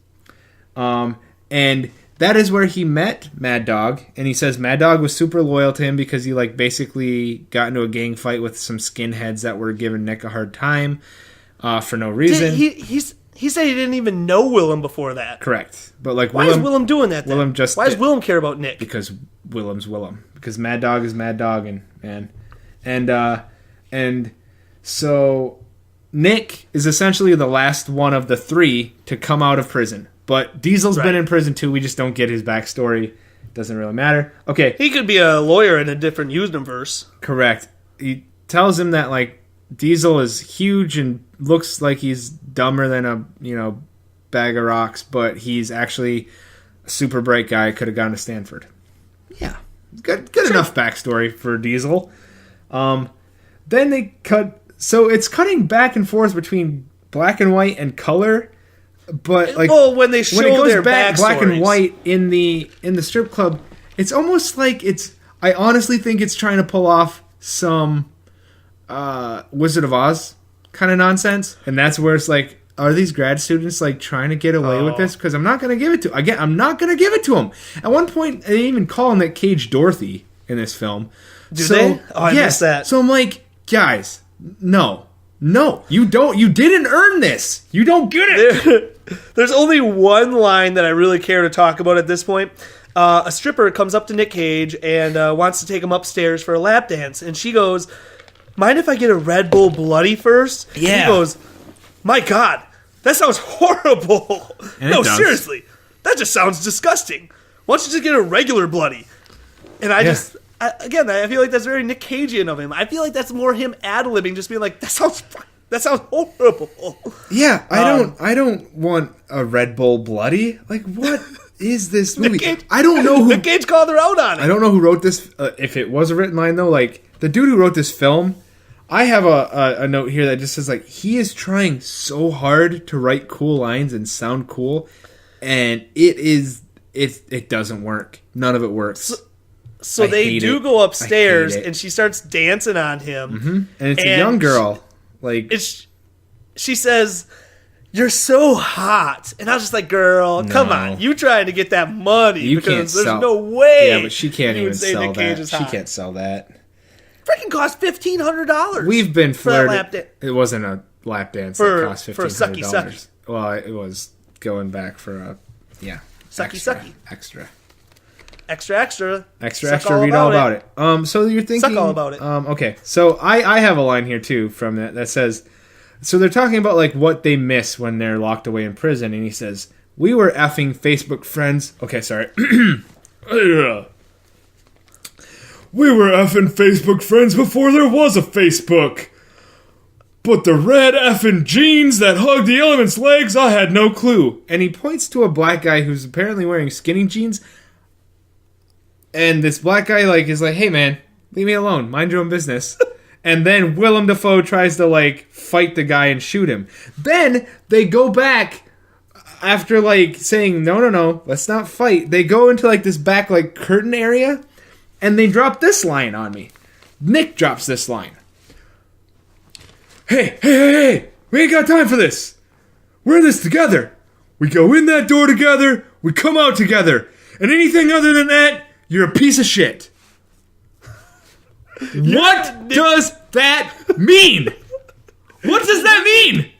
And that is where he met Mad Dog. And he says Mad Dog was super loyal to him because he like basically got into a gang fight with some skinheads that were giving Nick a hard time for no reason. He said he didn't even know Willem before that. Correct. But like why is Willem doing that then? Why does Willem care about Nick? Because Willem's Willem. Because Mad Dog is Mad Dog and so Nick is essentially the last one of the 3 to come out of prison. But Diesel's been in prison too. We just don't get his backstory. Doesn't really matter. Okay. He could be a lawyer in a different universe. Correct. He tells him that like Diesel is huge and looks like he's dumber than a bag of rocks, but he's actually a super bright guy. Could have gone to Stanford. Yeah. Good enough backstory for Diesel. Then they cut. So it's cutting back and forth between black and white and color. But like, when they show when it goes their back black and backstories. white in the strip club, it's almost like it's. I honestly think it's trying to pull off some Wizard of Oz kind of nonsense, and that's where it's like, are these grad students like trying to get away with this? Because I'm not going to give it to. Again, I'm not going to give it to them. At one point, they even call Nic Cage Dorothy in this film. Do they? Oh, I missed that. So I'm like, guys, no, you don't. You didn't earn this. You don't get it. There's only one line that I really care to talk about at this point. A stripper comes up to Nic Cage and wants to take him upstairs for a lap dance, and she goes, "Mind if I get a Red Bull Bloody first?" Yeah. And he goes, "My God, that sounds horrible." And no, it does. seriously, that just sounds disgusting. Why don't you just get a regular Bloody? And I feel like that's very Nic Cagean of him. I feel like that's more him ad-libbing, just being like, that sounds horrible. Yeah, I don't want a Red Bull Bloody. Like, what is this movie? I don't know who. Nic Cage called her out on it. I don't know who wrote this. If it was a written line though, like the dude who wrote this film, I have a note here that just says like he is trying so hard to write cool lines and sound cool, and it doesn't work. None of it works. So they do go upstairs, and she starts dancing on him. Mm-hmm. And it's a young girl. Like she says, "You're so hot," and I was just like, "Girl, come on! You trying to get that money because there's no way." Yeah, but she can't even sell that. She can't sell that. Freaking cost $1,500. We've been flirting. flirting. It wasn't a lap dance that cost $1,500. Well, it was going back for a sucky. Extra. Suck Read all about it. So you're thinking. Suck all about it. Okay. So I have a line here too from that says, so they're talking about like what they miss when they're locked away in prison, and he says, "We were effing Facebook friends." Okay, sorry. We were effing Facebook friends before there was a Facebook. But the red effing jeans that hugged the element's legs, I had no clue. And he points to a black guy who's apparently wearing skinny jeans. And this black guy is like, "Hey man, leave me alone. Mind your own business." And then Willem Dafoe tries to fight the guy and shoot him. Then they go back after saying, no, let's not fight. They go into this back curtain area, and they drop this line on me. Nick drops this line. Hey, we ain't got time for this. We're in this together. We go in that door together, we come out together. And anything other than that, you're a piece of shit. What does that mean? What does that mean?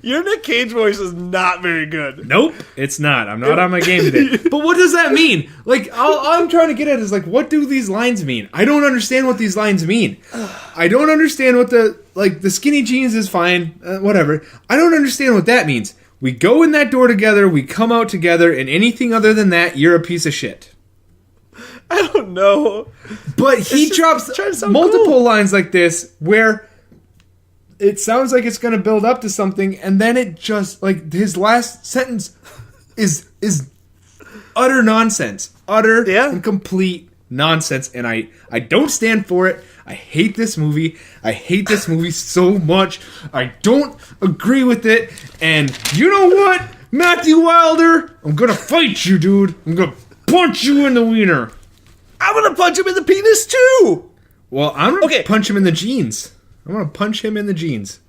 Your Nic Cage voice is not very good. Nope, it's not. I'm not on my game today. But what does that mean? All I'm trying to get at is, what do these lines mean? I don't understand what these lines mean. I don't understand what the skinny jeans is fine, whatever. I don't understand what that means. We go in that door together, we come out together, and anything other than that, you're a piece of shit. I don't know. But he drops multiple lines like this where it sounds like it's going to build up to something, and then it just, his last sentence is utter nonsense. Utter and complete nonsense, and I don't stand for it. I hate this movie. I hate this movie so much. I don't agree with it, and you know what, Matthew Wilder? I'm going to fight you, dude. I'm going to punch you in the wiener. I'm going to punch him in the penis, too. Well, I'm going to punch him in the jeans. I'm going to punch him in the jeans.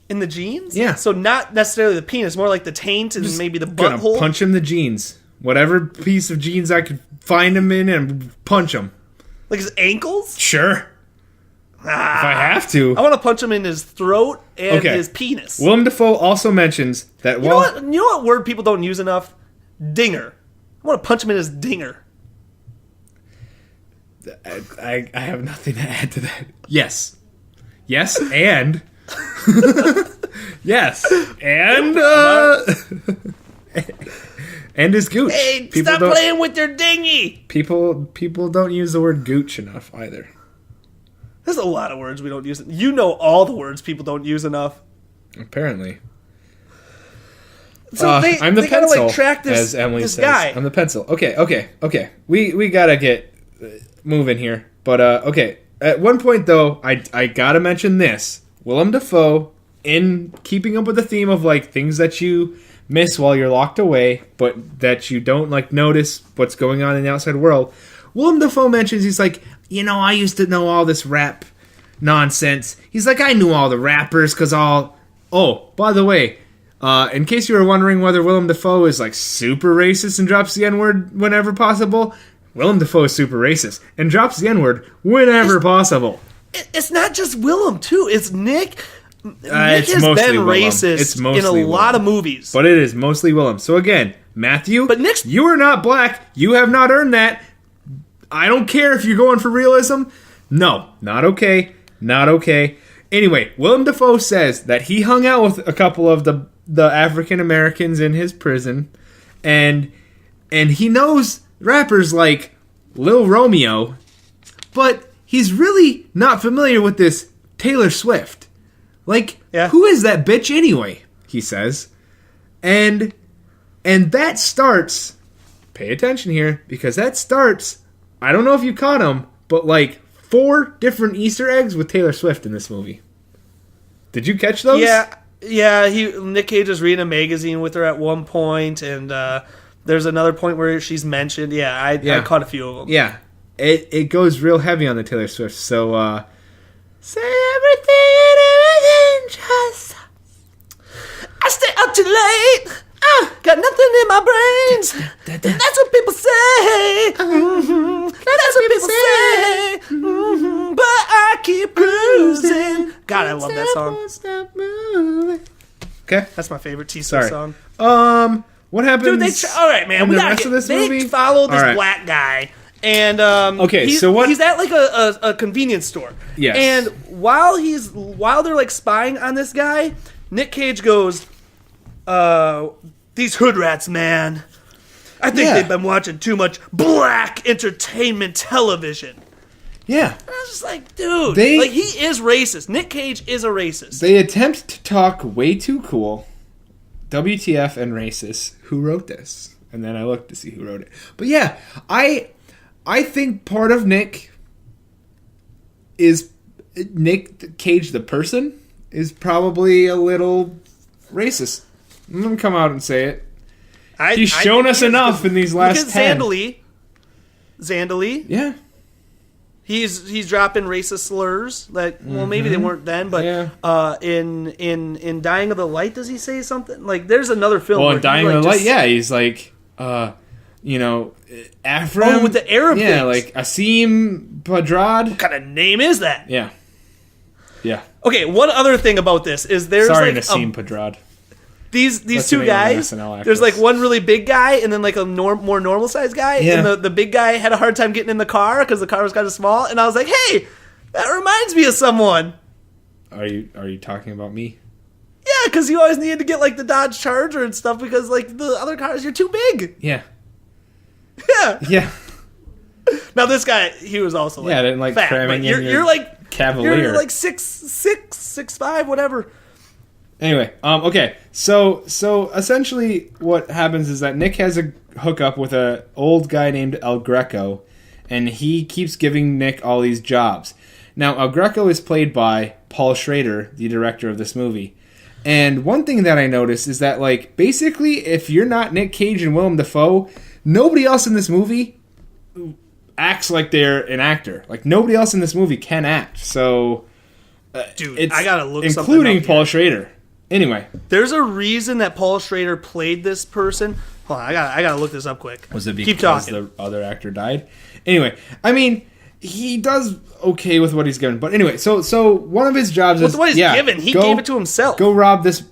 In the jeans? Yeah. So not necessarily the penis, more like the taint and maybe the Gonna butthole. punch him the jeans. Whatever piece of jeans I could find him in and punch him. Like his ankles? Sure. If I have to. I want to punch him in his throat and his penis. Willem Dafoe also mentions that You know what word people don't use enough? Dinger. I want to punch him in his dinger. I have nothing to add to that. Yes, and yes, and and his gooch. Hey, stop playing with your dingy. People don't use the word gooch enough either. There's a lot of words we don't use. You know all the words people don't use enough. Apparently. So I'm the they pencil, gotta, like, track this, as Emily this says. guy. I'm the pencil. Okay. We gotta get moving here. But, okay. At one point, though, I gotta mention this. Willem Dafoe, in keeping up with the theme of, like, things that you miss while you're locked away, but that you don't, like, notice what's going on in the outside world, Willem Dafoe mentions, he's like, I used to know all this rap nonsense. He's like, I knew all the rappers, because all... Oh, by the way... in case you were wondering whether Willem Dafoe is like super racist and drops the N-word whenever possible, Willem Dafoe is super racist and drops the N-word whenever possible. It's not just Willem, too. It's Nick. Nick It's has mostly been Willem. racist It's mostly in a Willem. lot of movies. But it is mostly Willem. So again, Matthew, But Nick's- you are not black. You have not earned that. I don't care if you're going for realism. No, not okay. Not okay. Anyway, Willem Dafoe says that he hung out with a couple of the African Americans in his prison, and he knows rappers like Lil Romeo, but he's really not familiar with this Taylor Swift. Like, who is that bitch anyway? He says, and that starts. Pay attention here, because that starts. I don't know if you caught him, but like 4 different Easter eggs with Taylor Swift in this movie. Did you catch those? Yeah, Nic Cage is reading a magazine with her at one point, and there's another point where she's mentioned. I caught a few of them. Yeah, it goes real heavy on the Taylor Swift. So, say everything just... I stay up too late. Got nothing in my brains. That's what people say. That's what people say. But I keep cruising. God, I love that song. Okay, That's my favorite T-Swift song. What happens? Dude, all right, man. in We the gotta rest of this they movie? follow this All right. black guy, and so what? He's at like a convenience store. Yes. And while they're like spying on this guy, Nic Cage goes, "These hood rats, man. I think they've been watching too much black entertainment television." Yeah. And I was just like, dude, he is racist. Nic Cage is a racist. They attempt to talk way too cool. WTF and racist. Who wrote this? And then I looked to see who wrote it. But yeah, I think part of Nick Cage the person is probably a little racist. I'm gonna come out and say it. He's shown us enough in these last look 10. at Zandali. Yeah. He's dropping racist slurs that maybe they weren't then, but in Dying of the Light, does he say something like? There's another film. Well, where in Dying of the Light, he's like, Afro. with the Arab things. like Asim Padrad. What kind of name is that? Yeah. Okay, one other thing about this is there's Sorry, like Nasim Padrad. these That's two the name of an guys. SNL actress. There's like one really big guy and then like a more normal sized guy. Yeah. And the big guy had a hard time getting in the car because the car was kind of small. And I was like, hey, that reminds me of someone. Are you talking about me? Yeah, because you always needed to get like the Dodge Charger and stuff because like the other cars, you're too big. Yeah. Yeah. Now this guy, he was also like I didn't like fat, cramming but in you're like Cavalier. You're like 6'5", whatever. Anyway, okay. So essentially what happens is that Nick has a hookup with an old guy named El Greco, and he keeps giving Nick all these jobs. Now, El Greco is played by Paul Schrader, the director of this movie. And one thing that I noticed is that, like, basically, if you're not Nic Cage and Willem Dafoe, nobody else in this movie acts like they're an actor. Like, nobody else in this movie can act. So, Dude, I gotta look something including up Paul here. Schrader. Anyway. There's a reason that Paul Schrader played this person. Hold on, I gotta look this up quick. Was it Keep because talking. the other actor died? Anyway, I mean, he does okay with what he's given. But anyway, so one of his jobs is... With what he's given, he gave it to himself. Go rob this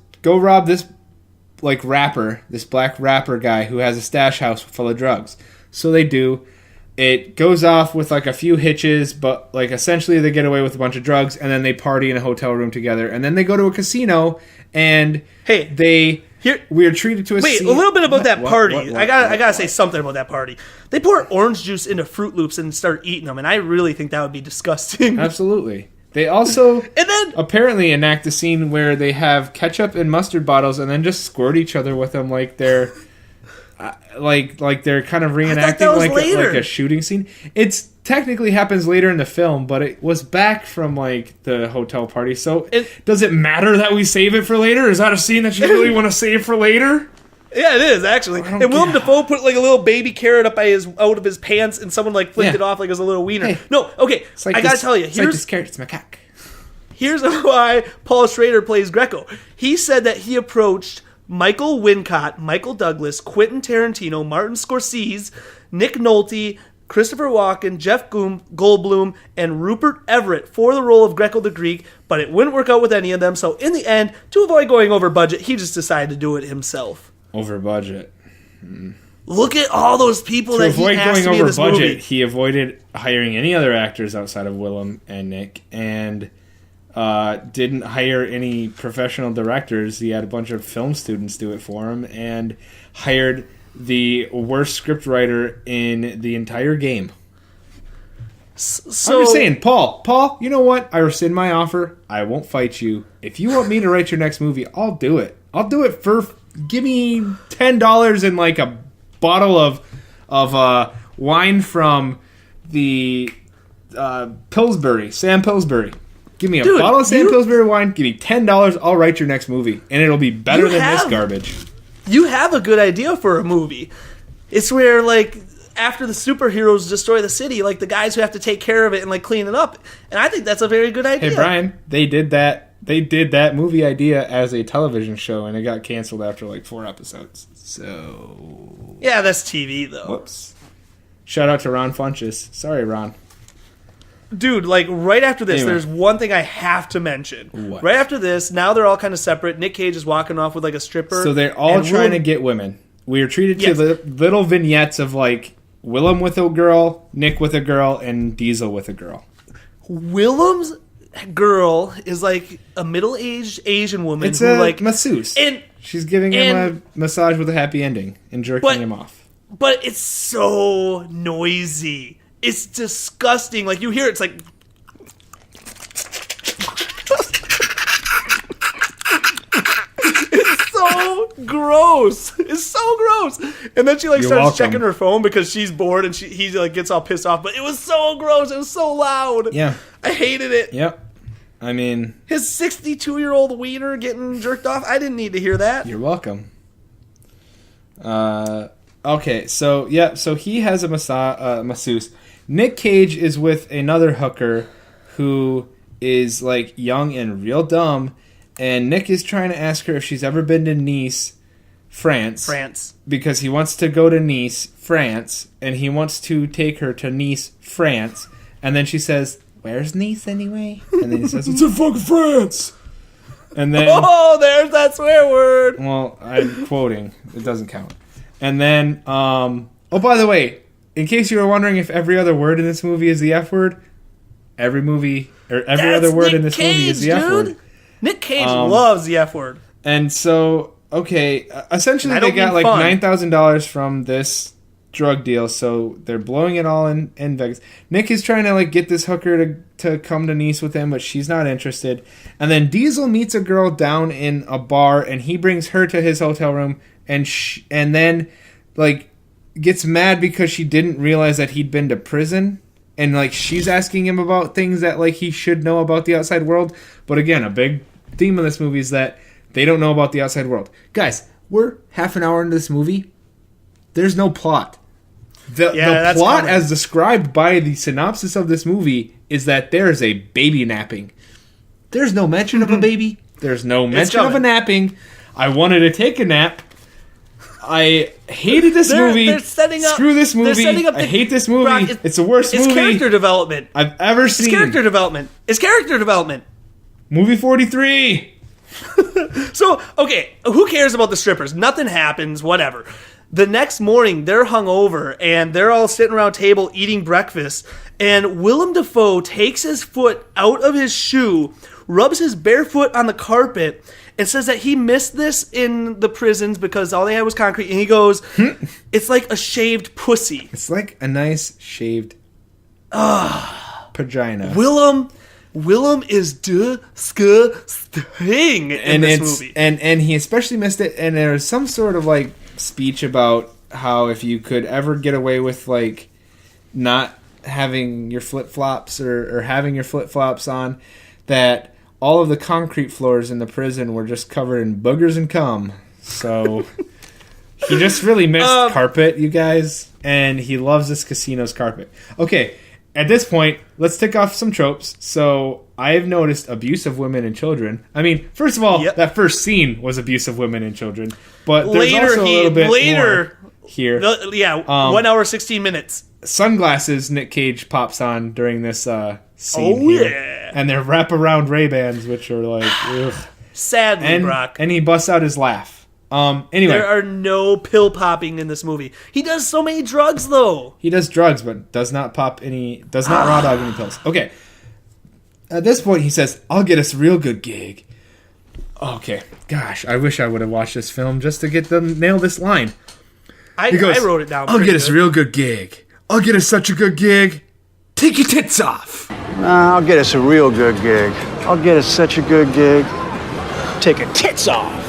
like rapper, this black rapper guy who has a stash house full of drugs. So they do. It goes off with like a few hitches, but like essentially they get away with a bunch of drugs, and then they party in a hotel room together, and then they go to a casino, and we are treated to a scene. A little bit about that party. What, I gotta say something about that party. They pour orange juice into Fruit Loops and start eating them, and I really think that would be disgusting. Absolutely. They also and then apparently enact a scene where they have ketchup and mustard bottles and then just squirt each other with them like they're like they're kind of reenacting like a shooting scene. It's technically happens later in the film, but it was back from like the hotel party. So does it matter that we save it for later? Is that a scene that you really want to save for later? Yeah, it is actually. And Willem Dafoe put like a little baby carrot up out of his pants, and someone like flicked it off like it was a little wiener. Hey, no, okay, I gotta tell you, it's like this carrot's my cock. Here's why Paul Schrader plays Greco. He said that he approached Michael Wincott, Michael Douglas, Quentin Tarantino, Martin Scorsese, Nick Nolte, Christopher Walken, Jeff Goldblum, and Rupert Everett for the role of Greco the Greek, but it wouldn't work out with any of them, so in the end, to avoid going over budget, he just decided to do it himself. Over budget. Look at all those people that he asked to be in this movie. He avoided hiring any other actors outside of Willem and Nick, and didn't hire any professional directors. He had a bunch of film students do it for him, and hired the worst scriptwriter in the entire game. So, I'm just saying, Paul, you know what? I rescind my offer. I won't fight you. If you want me to write your next movie, I'll do it. I'll do it for... Give me $10 and like a bottle of wine from the Pillsbury, Sam Pillsbury. Give me a bottle of Sam Pillsbury wine. Give me $10. I'll write your next movie, and it'll be better than this garbage. You have a good idea for a movie. It's where like after the superheroes destroy the city, like the guys who have to take care of it and like clean it up. And I think that's a very good idea. Hey Brian, they did that. They did that movie idea as a television show, and it got canceled after like 4 episodes. So yeah, that's TV though. Whoops. Shout out to Ron Funches. Sorry, Ron. Dude, like right after this, there's one thing I have to mention. What? Right after this, now they're all kind of separate. Nick Cage is walking off with like a stripper. So they're all trying to get women. We are treated to little vignettes of like Willem with a girl, Nick with a girl, and Diesel with a girl. Willem's girl is like a middle-aged Asian woman. It's who, a like masseuse. And she's giving him a massage with a happy ending and jerking him off. But it's so noisy. It's disgusting. Like you hear it's like it's so gross. It's so gross. And then she like starts checking her phone because she's bored, and he like gets all pissed off. But it was so gross. It was so loud. Yeah. I hated it. Yep. I mean, his 62-year-old wiener getting jerked off. I didn't need to hear that. You're welcome. Okay, so he has a masseuse. Nic Cage is with another hooker who is like young and real dumb, and Nick is trying to ask her if she's ever been to Nice, France, because he wants to go to Nice, France, and he wants to take her to Nice, France, and then she says, "Where's Nice anyway?" And then he says, "It's in fucking France." And then there's that swear word. Well, I'm quoting. It doesn't count. And then by the way, in case you were wondering if every other word in this movie is the F word, every other word in this movie is the F word. Nick Cage loves the F word. And so, essentially they got like $9,000 from this drug deal, so they're blowing it all in Vegas. Nick is trying to like get this hooker to come to Nice with him, but she's not interested. And then Diesel meets a girl down in a bar, and he brings her to his hotel room, and then like gets mad because she didn't realize that he'd been to prison, and like she's asking him about things that like he should know about the outside world. But again, a big theme of this movie is that they don't know about the outside world. Guys, we're half an hour into this movie. There's no plot. The plot, as described by the synopsis of this movie, is that there's a baby napping. There's no mention of a baby. There's no mention of coming. a napping. I wanted to take a nap. I hated this movie. They're setting up. Screw this movie. They're setting up I hate this movie. Brock, it's the worst it's movie character development. I've ever seen. It's character development. It's character development. Movie 43. So, okay, who cares about the strippers? Nothing happens, whatever. The next morning, they're hungover, and they're all sitting around a table eating breakfast, and Willem Dafoe takes his foot out of his shoe, rubs his bare foot on the carpet, and says that he missed this in the prisons because all they had was concrete, and he goes, it's like a shaved pussy. It's like a nice shaved vagina. Willem is disgusting in this movie. And he especially missed it, and there was some sort of like speech about how if you could ever get away with like not having your flip-flops or having your flip-flops on, that all of the concrete floors in the prison were just covered in boogers and cum. So he just really missed carpet, you guys, and he loves this casino's carpet. Okay, at this point, let's tick off some tropes. So I've noticed abuse of women and children. I mean, first of all, that first scene was abuse of women and children, but there's also a little bit more here. 1 hour, 16 minutes. Sunglasses Nic Cage pops on during this scene. Oh, here. yeah. And they're wraparound Ray-Bans, which are like, ugh. Sadly, Brock. And he busts out his laugh. Anyway. There are no pill popping in this movie. He does so many drugs, though. He does drugs, but does not raw dog any pills. Okay. At this point, he says, I'll get us a real good gig. Okay. Gosh, I wish I would have watched this film just to get them nail this line. I wrote it down. I'll get us a real good gig. I'll get us such a good gig. Take your tits off. I'll get us a real good gig. I'll get us such a good gig. Take your tits off.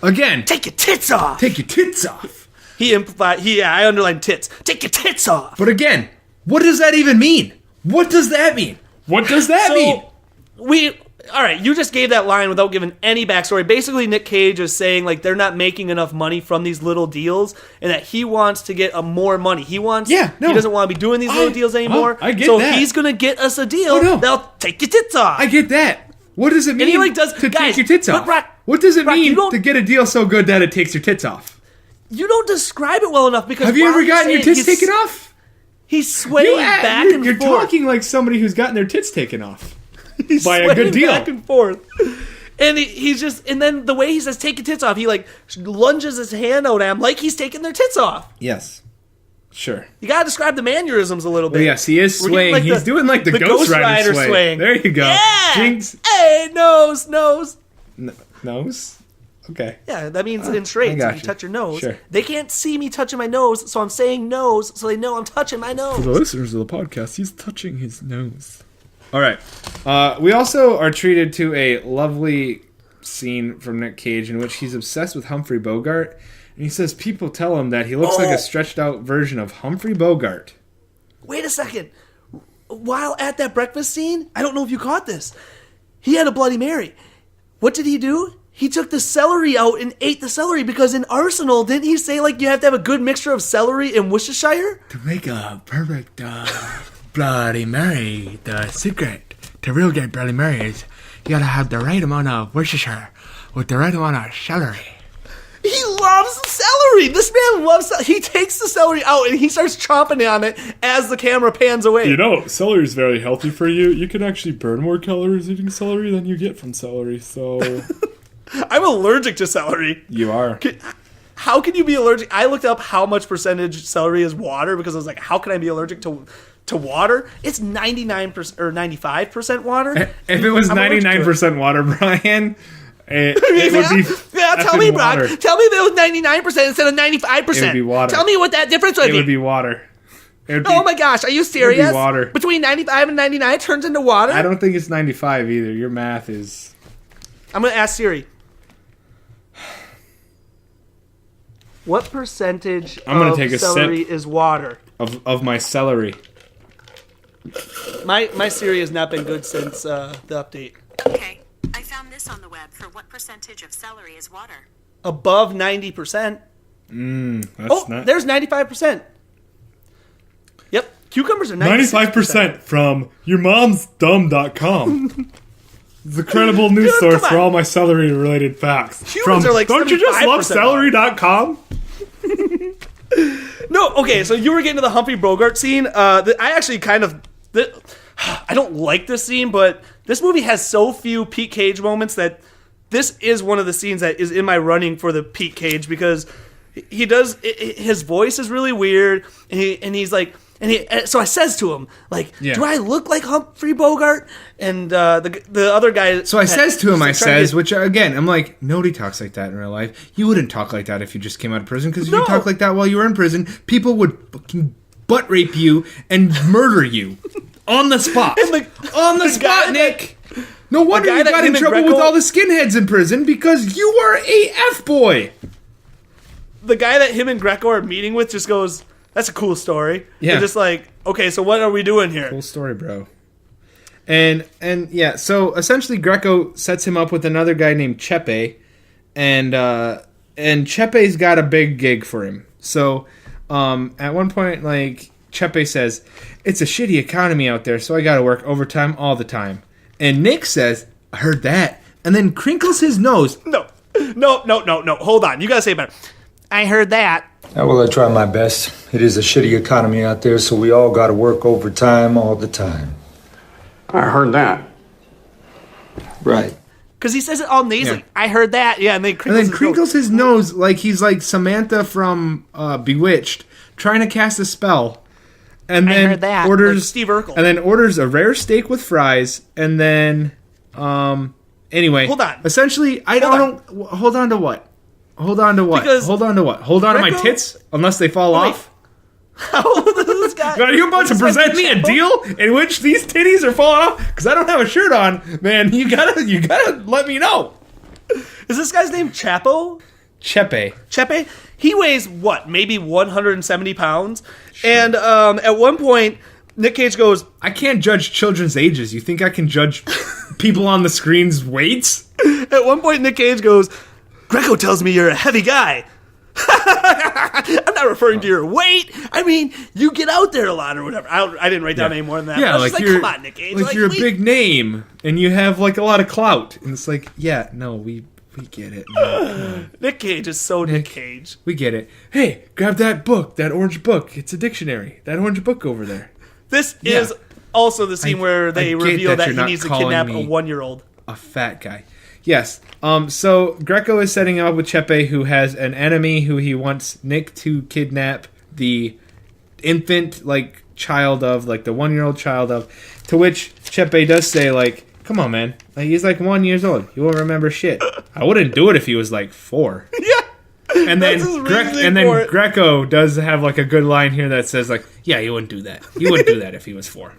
Again. Take your tits off. Take your tits off. I underlined tits. Take your tits off. But again, what does that even mean? What does that mean? What does that mean? All right, you just gave that line without giving any backstory. Basically, Nic Cage is saying like they're not making enough money from these little deals, and that he wants to get more money. He doesn't want to be doing these little deals anymore. I get so that. He's gonna get us a deal. They'll take your tits off. I get that. What does it mean to take your tits off? Brock, what does it Brock, mean to get a deal so good that it takes your tits off? You don't describe it well enough because have you ever gotten your tits taken off? He's swaying back and forth. You're talking like somebody who's gotten their tits taken off. He's by a good deal. Back and forth. And he's just, and then the way he says take your tits off, he like lunges his hand out at him like he's taking their tits off. Yes. Sure. You gotta describe the mannerisms a little bit. Well, yes, he is swaying. Like he's doing like the Ghost Rider sway. There you go. Yeah! Jinx. Hey, nose. Nose? Okay. Yeah, that means in straight, if you touch your nose. Sure. They can't see me touching my nose, so I'm saying nose, so they know I'm touching my nose. For the listeners of the podcast, he's touching his nose. All right. We also are treated to a lovely scene from Nic Cage in which he's obsessed with Humphrey Bogart. And he says people tell him that he looks like a stretched out version of Humphrey Bogart. Wait a second. While at that breakfast scene, I don't know if you caught this, he had a Bloody Mary. What did he do? He took the celery out and ate the celery because in Arsenal, didn't he say like you have to have a good mixture of celery and Worcestershire? To make a perfect Bloody Mary, the secret to real good Bloody Mary is you gotta have the right amount of Worcestershire with the right amount of celery. He loves celery. This man loves celery. He takes the celery out and he starts chomping on it as the camera pans away. You know, celery is very healthy for you. You can actually burn more calories eating celery than you get from celery, so... I'm allergic to celery. You are. How can you be allergic? I looked up how much percentage celery is water because I was like, how can I be allergic to water? It's 99% or 95% water. If it was 99% water, Brian... It would be tell me, Brock. water. Tell me if it was 99% instead of 95%. It would be water. Tell me what that difference would be. It would be water. Oh my gosh, are you serious? It would be water. Between 95 and 99 turns into water? I don't think it's 95 either. Your math is... I'm going to ask Siri. What percentage of celery is water? Of my celery. My Siri has not been good since the update. Okay, I found this on the web for what percentage of celery is water. Above 90%. That's not... There's 95%. Yep. Cucumbers are 95% from yourmomsdumb.com. It's a credible news Dude, source come for on. all my celery-related facts. Humans are like don't you just love 75% celery.com? No, okay, so you were getting to the Humphrey Bogart scene. I actually kind of... I don't like this scene, but this movie has so few Pete Cage moments that this is one of the scenes that is in my running for the Pete Cage, because he does... his voice is really weird, and he's like... so I says to him, like, do I look like Humphrey Bogart? And the other guy... So I says to him, which again, I'm like, nobody talks like that in real life. You wouldn't talk like that if you just came out of prison, because if you talk like that while you were in prison, people would fucking butt rape you and murder you on the spot. On the spot, Nick! No wonder you got in trouble with all the skinheads in prison, because you were a F-boy! The guy that him and Greco are meeting with just goes... That's a cool story. Yeah. They're just like, okay, so what are we doing here? Cool story, bro. And yeah, so essentially Greco sets him up with another guy named Chepe, and Chepe's got a big gig for him. So at one point, like, Chepe says, "It's a shitty economy out there, so I gotta work overtime all the time." And Nick says, "I heard that," and then crinkles his nose. No. Hold on. You gotta say it better. I heard that. Well, I try my best. It is a shitty economy out there, so we all got to work overtime all the time. I heard that. Right. Because he says it all nasally. Yeah. I heard that. Yeah, and then crinkles his nose like he's like Samantha from Bewitched, trying to cast a spell. And then heard that. orders like Steve Urkel. And then orders a rare steak with fries. And then, anyway, hold on. Essentially, hold on to what? Hold on to what? Because hold on to what? Hold on to my tits, unless they fall off. How old is this guy? Are you about to present me a deal in which these titties are falling off? Because I don't have a shirt on, man. You gotta let me know. Is this guy's name Chapo? Chepe. He weighs what? Maybe 170 pounds. Sure. And at one point, Nic Cage goes, "I can't judge children's ages. You think I can judge people on the screen's weights?" At one point, Nic Cage goes, "Greco tells me you're a heavy guy." I'm not referring to your weight. I mean, you get out there a lot or whatever. I didn't write down any more than that. Yeah, I was like come on, Nic Cage. Like you're a big name and you have like a lot of clout. And it's like, yeah, no, we get it. Man. Nic Cage is so Nic Cage. We get it. Hey, grab that book, that orange book. It's a dictionary. That orange book over there. This is also the scene where they reveal that he needs to kidnap a 1-year-old. A fat guy. Yes. So Greco is setting up with Chepe, who has an enemy who he wants Nick to kidnap the infant, like, child of, like, the 1-year-old child of. To which Chepe does say, like, "Come on, man. Like, he's like 1 year old. He won't remember shit." I wouldn't do it if he was like 4. Yeah. And then Greco does have like a good line here that says, like, "Yeah, he wouldn't do that. He wouldn't do that if he was 4."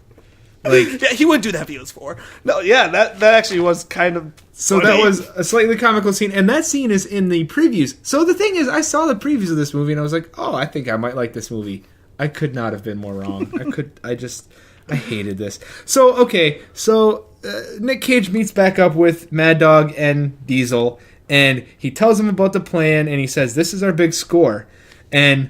Like, yeah, he wouldn't do that if he was 4. No, yeah, that actually was kind of so funny. That was a slightly comical scene, and that scene is in the previews. So the thing is, I saw the previews of this movie, and I was like, "Oh, I think I might like this movie." I could not have been more wrong. I hated this. So Nic Cage meets back up with Mad Dog and Diesel, and he tells him about the plan, and he says, "This is our big score," and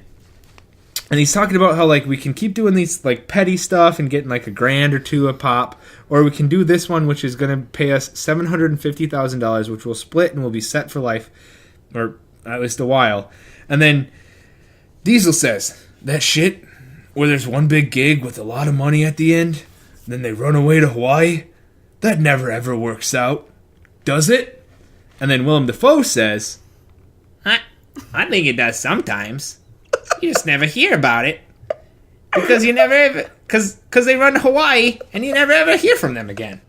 he's talking about how, like, we can keep doing these, like, petty stuff and getting, like, $1,000 or $2,000 a pop, or we can do this one, which is going to pay us $750,000, which we'll split and we'll be set for life, or at least a while. And then Diesel says, "That shit where there's one big gig with a lot of money at the end, and then they run away to Hawaii, that never ever works out, does it?" And then Willem Dafoe says, I think it does sometimes. You just never hear about it. Because you never ever... Because they run to Hawaii, and you never ever hear from them again.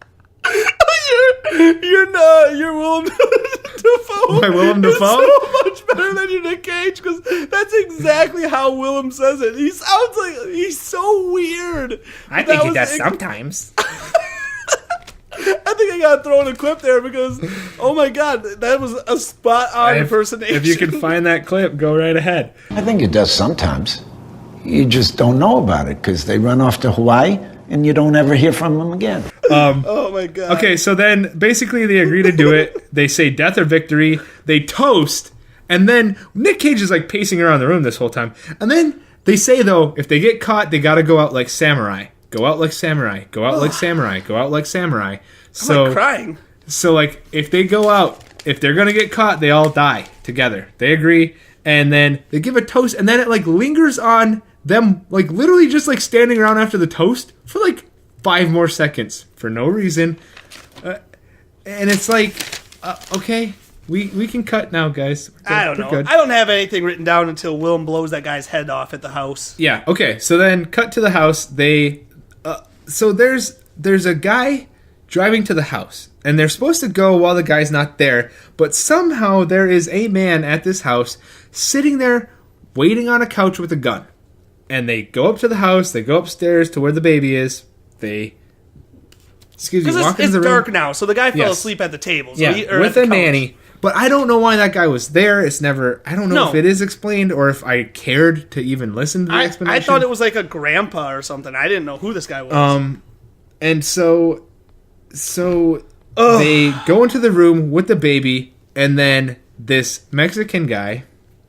You're Willem Dafoe. My Willem Dafoe? So much better than your Nic Cage, because that's exactly how Willem says it. He sounds like... He's so weird. I think he does sometimes. I think I gotta throw in a clip there because, oh my god, that was a spot-on impersonation. If you can find that clip, go right ahead. I think it does sometimes. You just don't know about it because they run off to Hawaii and you don't ever hear from them again. Oh my god. Okay, so then basically they agree to do it. They say death or victory. They toast. And then Nic Cage is like pacing around the room this whole time. And then They say, though, if they get caught, they got to go out like samurai. Go out like samurai. Go out like samurai. Go out like samurai. So, I'm like crying. So, like, if they go out, if they're going to get caught, they all die together. They agree. And then they give a toast. And then it, like, lingers on them, like, literally just, like, standing around after the toast for, like, 5 more seconds for no reason. And it's like, okay, we can cut now, guys. I don't know. I don't have anything written down until Willem blows that guy's head off at the house. Yeah, okay. So then cut to the house. So there's a guy driving to the house, and they're supposed to go while the guy's not there, but somehow there is a man at this house sitting there waiting on a couch with a gun. And they go up to the house, they go upstairs to where the baby is, they walk into the room. It's dark now, so the guy fell asleep at the table. So with a nanny. But I don't know why that guy was there. It's never... I don't know if it is explained or if I cared to even listen to the explanation. I thought it was like a grandpa or something. I didn't know who this guy was. And so they go into the room with the baby, and then this Mexican guy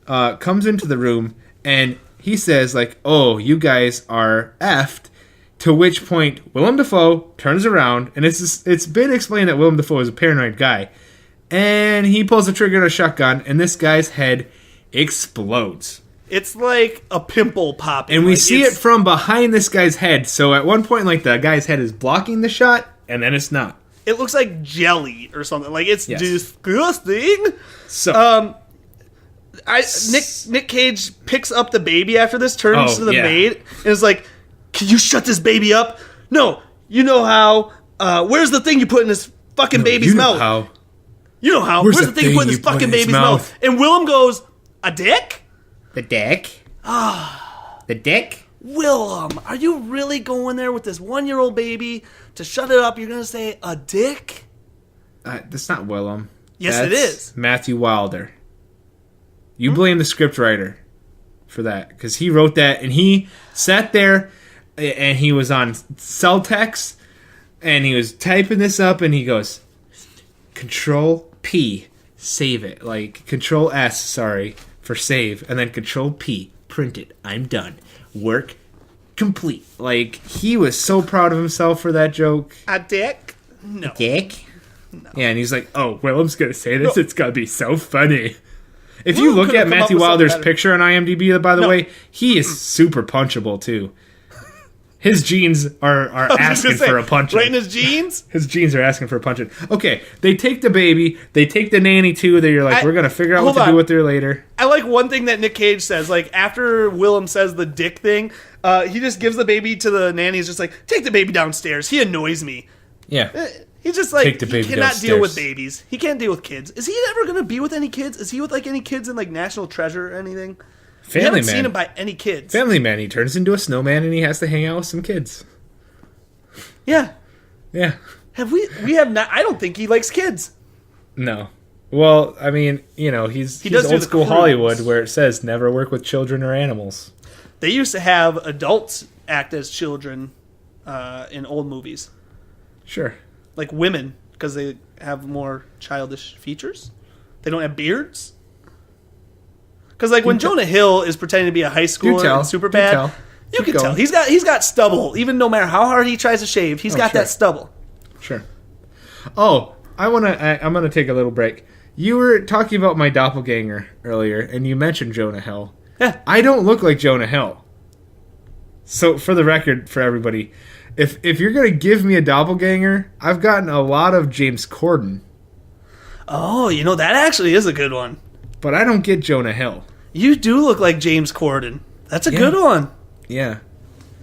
comes into the room, and he says, like, oh, you guys are effed. To which point, Willem Dafoe turns around, and it's been explained that Willem Dafoe is a paranoid guy. And he pulls the trigger on a shotgun, and this guy's head explodes. It's like a pimple popping. And we see it from behind this guy's head. So at one point, like, the guy's head is blocking the shot, and then it's not. It looks like jelly or something. Like, it's disgusting. So, Nic Cage picks up the baby after this, turns to the maid, and is like, can you shut this baby up? No, you know how. Where's the thing you put in this fucking baby's mouth? You know how. Where's the thing you put in this fucking baby's mouth? And Willem goes, a dick? The dick? The dick? Willem, are you really going there with this 1-year-old baby to shut it up? You're going to say a dick? That's not Willem. Yes, it is. Matthew Wilder. You blame the scriptwriter for that, because he wrote that, and he sat there, and he was on cell text, and he was typing this up, and he goes, Control P, save it. Like, Control S, sorry, for save, and then Control P, print it. I'm done. Work complete. Like, he was so proud of himself for that joke. A dick? No. A dick? No. Yeah, and he's like, oh, Willem's gonna say this? No. It's gonna be so funny. If you look at Matthew Wilder's picture on IMDb, by the way, he is super punchable, too. His jeans are asking for a punching. Right in his jeans? His jeans are asking for a punching. Okay, they take the baby. They take the nanny, too. They're like, we're going to figure out what to do with her later. I like one thing that Nic Cage says. Like, after Willem says the dick thing, he just gives the baby to the nanny. He's just like, take the baby downstairs. He annoys me. Yeah. He's just like, he cannot downstairs. Deal with babies. He can't deal with kids. Is he ever going to be with any kids? Is he with, like, any kids in, like, National Treasure or anything? Family Man. Seen him by any kids. Family Man. He turns into a snowman and he has to hang out with some kids. Yeah. Yeah. We have not. I don't think he likes kids. No. Well, I mean, you know, he's old school Hollywood where it says never work with children or animals. They used to have adults act as children in old movies. Sure. Like women, because they have more childish features. They don't have beards. Because like when Jonah Hill is pretending to be a high schooler and super bad, you can tell he's got stubble. Even no matter how hard he tries to shave, he's got that stubble. Sure. Oh, I'm gonna take a little break. You were talking about my doppelganger earlier, and you mentioned Jonah Hill. Yeah. I don't look like Jonah Hill. So for the record, for everybody, if you're gonna give me a doppelganger, I've gotten a lot of James Corden. Oh, you know that actually is a good one. But I don't get Jonah Hill. You do look like James Corden. That's a good one. Yeah.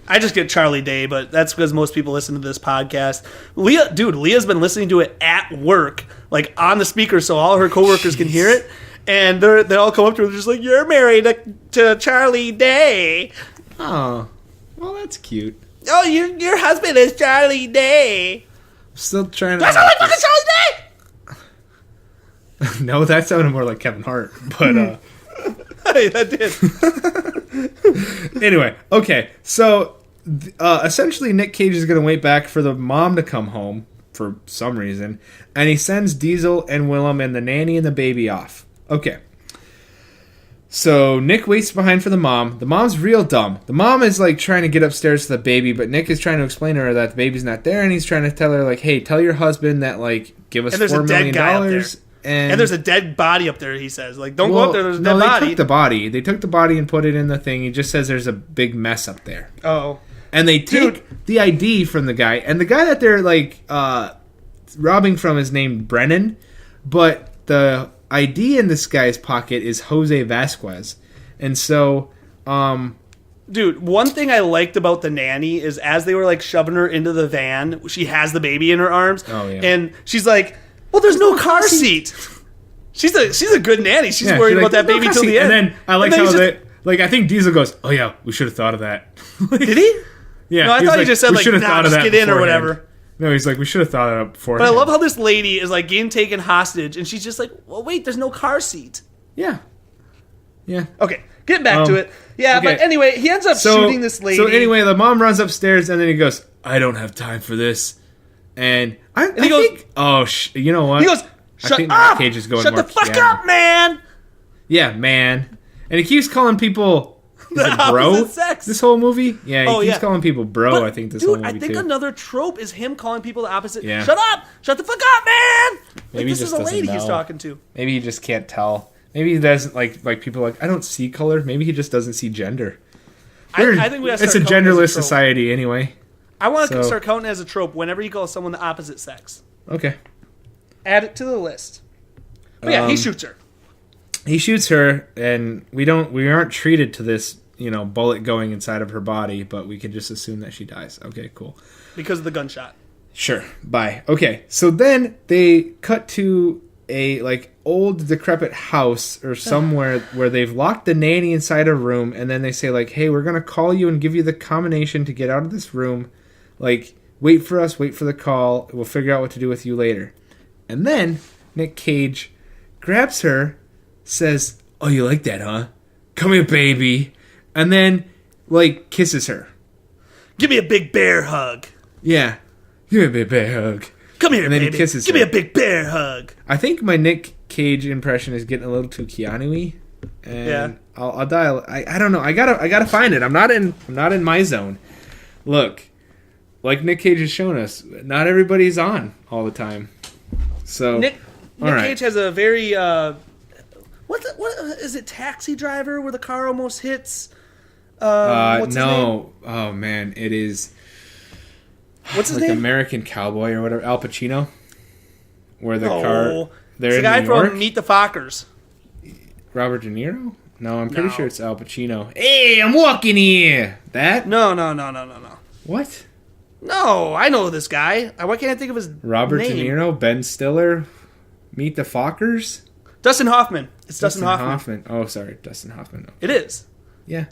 I just get Charlie Day, but that's because most people listen to this podcast. Leah's been listening to it at work, like on the speaker, so all her coworkers can hear it. And they all come up to her, just like, "You're married to Charlie Day." Oh, well, that's cute. Oh, your husband is Charlie Day. I'm still trying to. That's not fucking Charlie Day. No, that sounded more like Kevin Hart, but hey, that did. Anyway, okay, so essentially Nic Cage is going to wait back for the mom to come home for some reason, and he sends Diesel and Willem and the nanny and the baby off. Okay. So Nick waits behind for the mom. The mom's real dumb. The mom is like trying to get upstairs to the baby, but Nick is trying to explain to her that the baby's not there, and he's trying to tell her like, "Hey, tell your husband that like give us $4 million." And there's a dead body up there. He says, like, don't go up there. There's a dead body. They took the body. They took the body and put it in the thing. He just says there's a big mess up there. Oh, and they take the ID from the guy, and the guy that they're like robbing from is named Brennan, but the ID in this guy's pocket is Jose Vasquez. And so dude, one thing I liked about the nanny is as they were like shoving her into the van, she has the baby in her arms. Oh, yeah. And she's like, well, there's no car seat. She's a good nanny. She's worried about that baby till the end. And then I like how they like I think Diesel goes, "Oh yeah, we should have thought of that." Did he? Yeah. No, I thought he just said like, nah, just get in or whatever. No, he's like, we should have thought of that before. But I love how this lady is like getting taken hostage, and she's just like, well, wait, there's no car seat. Yeah. Yeah. Okay, getting back to it. Yeah, okay. But anyway, he ends up shooting this lady. So anyway, the mom runs upstairs, and then he goes, "I don't have time for this." And he goes, "Oh, you know what?" He goes, "Shut up! Cage is going Shut the fuck up, man!" Yeah, man. And he keeps calling people. Is it bro? Sex. This whole movie? Yeah, he keeps calling people bro. But, I think this whole movie I think too. another trope is him calling people the opposite. Yeah. Shut up! Shut the fuck up, man! Maybe this is a lady he's talking to. Maybe he just can't tell. Maybe he doesn't like people are like, I don't see color. Maybe he just doesn't see gender. I think we have to it's a genderless society anyway. I want to start counting as a trope whenever you call someone the opposite sex. Okay. Add it to the list. But yeah, he shoots her. He shoots her, and we aren't treated to this, bullet going inside of her body, but we can just assume that she dies. Okay, cool. Because of the gunshot. Sure. Bye. Okay. So then they cut to a old decrepit house or somewhere where they've locked the nanny inside a room, and then they say like, "Hey, we're gonna call you and give you the combination to get out of this room. Wait for us. Wait for the call. We'll figure out what to do with you later." And then Nic Cage grabs her, says, "Oh, you like that, huh? Come here, baby." And then, kisses her. Give me a big bear hug. Yeah. Give me a big bear hug. Come here, and then baby. He kisses Give her. me a big bear hug. I think my Nic Cage impression is getting a little too Keanu-y. And I'll dial. I don't know. I gotta find it. I'm not in my zone. Look, like Nic Cage has shown us, not everybody's on all the time. So Nic Cage has a very what is it? Taxi Driver, where the car almost hits. What's his name? Oh man, it is. What's his name? American Cowboy or whatever. Al Pacino. Where the car. They're it's the guy New York? from Meet the Fockers. Robert De Niro? No, I'm pretty sure it's Al Pacino. Hey, I'm walking here. That? No. What? No, I know this guy. Why can't I think of his Robert name? De Niro, Ben Stiller, Meet the Fockers? Dustin Hoffman. It's Dustin Hoffman. Oh, sorry, Dustin Hoffman. It is. Yeah.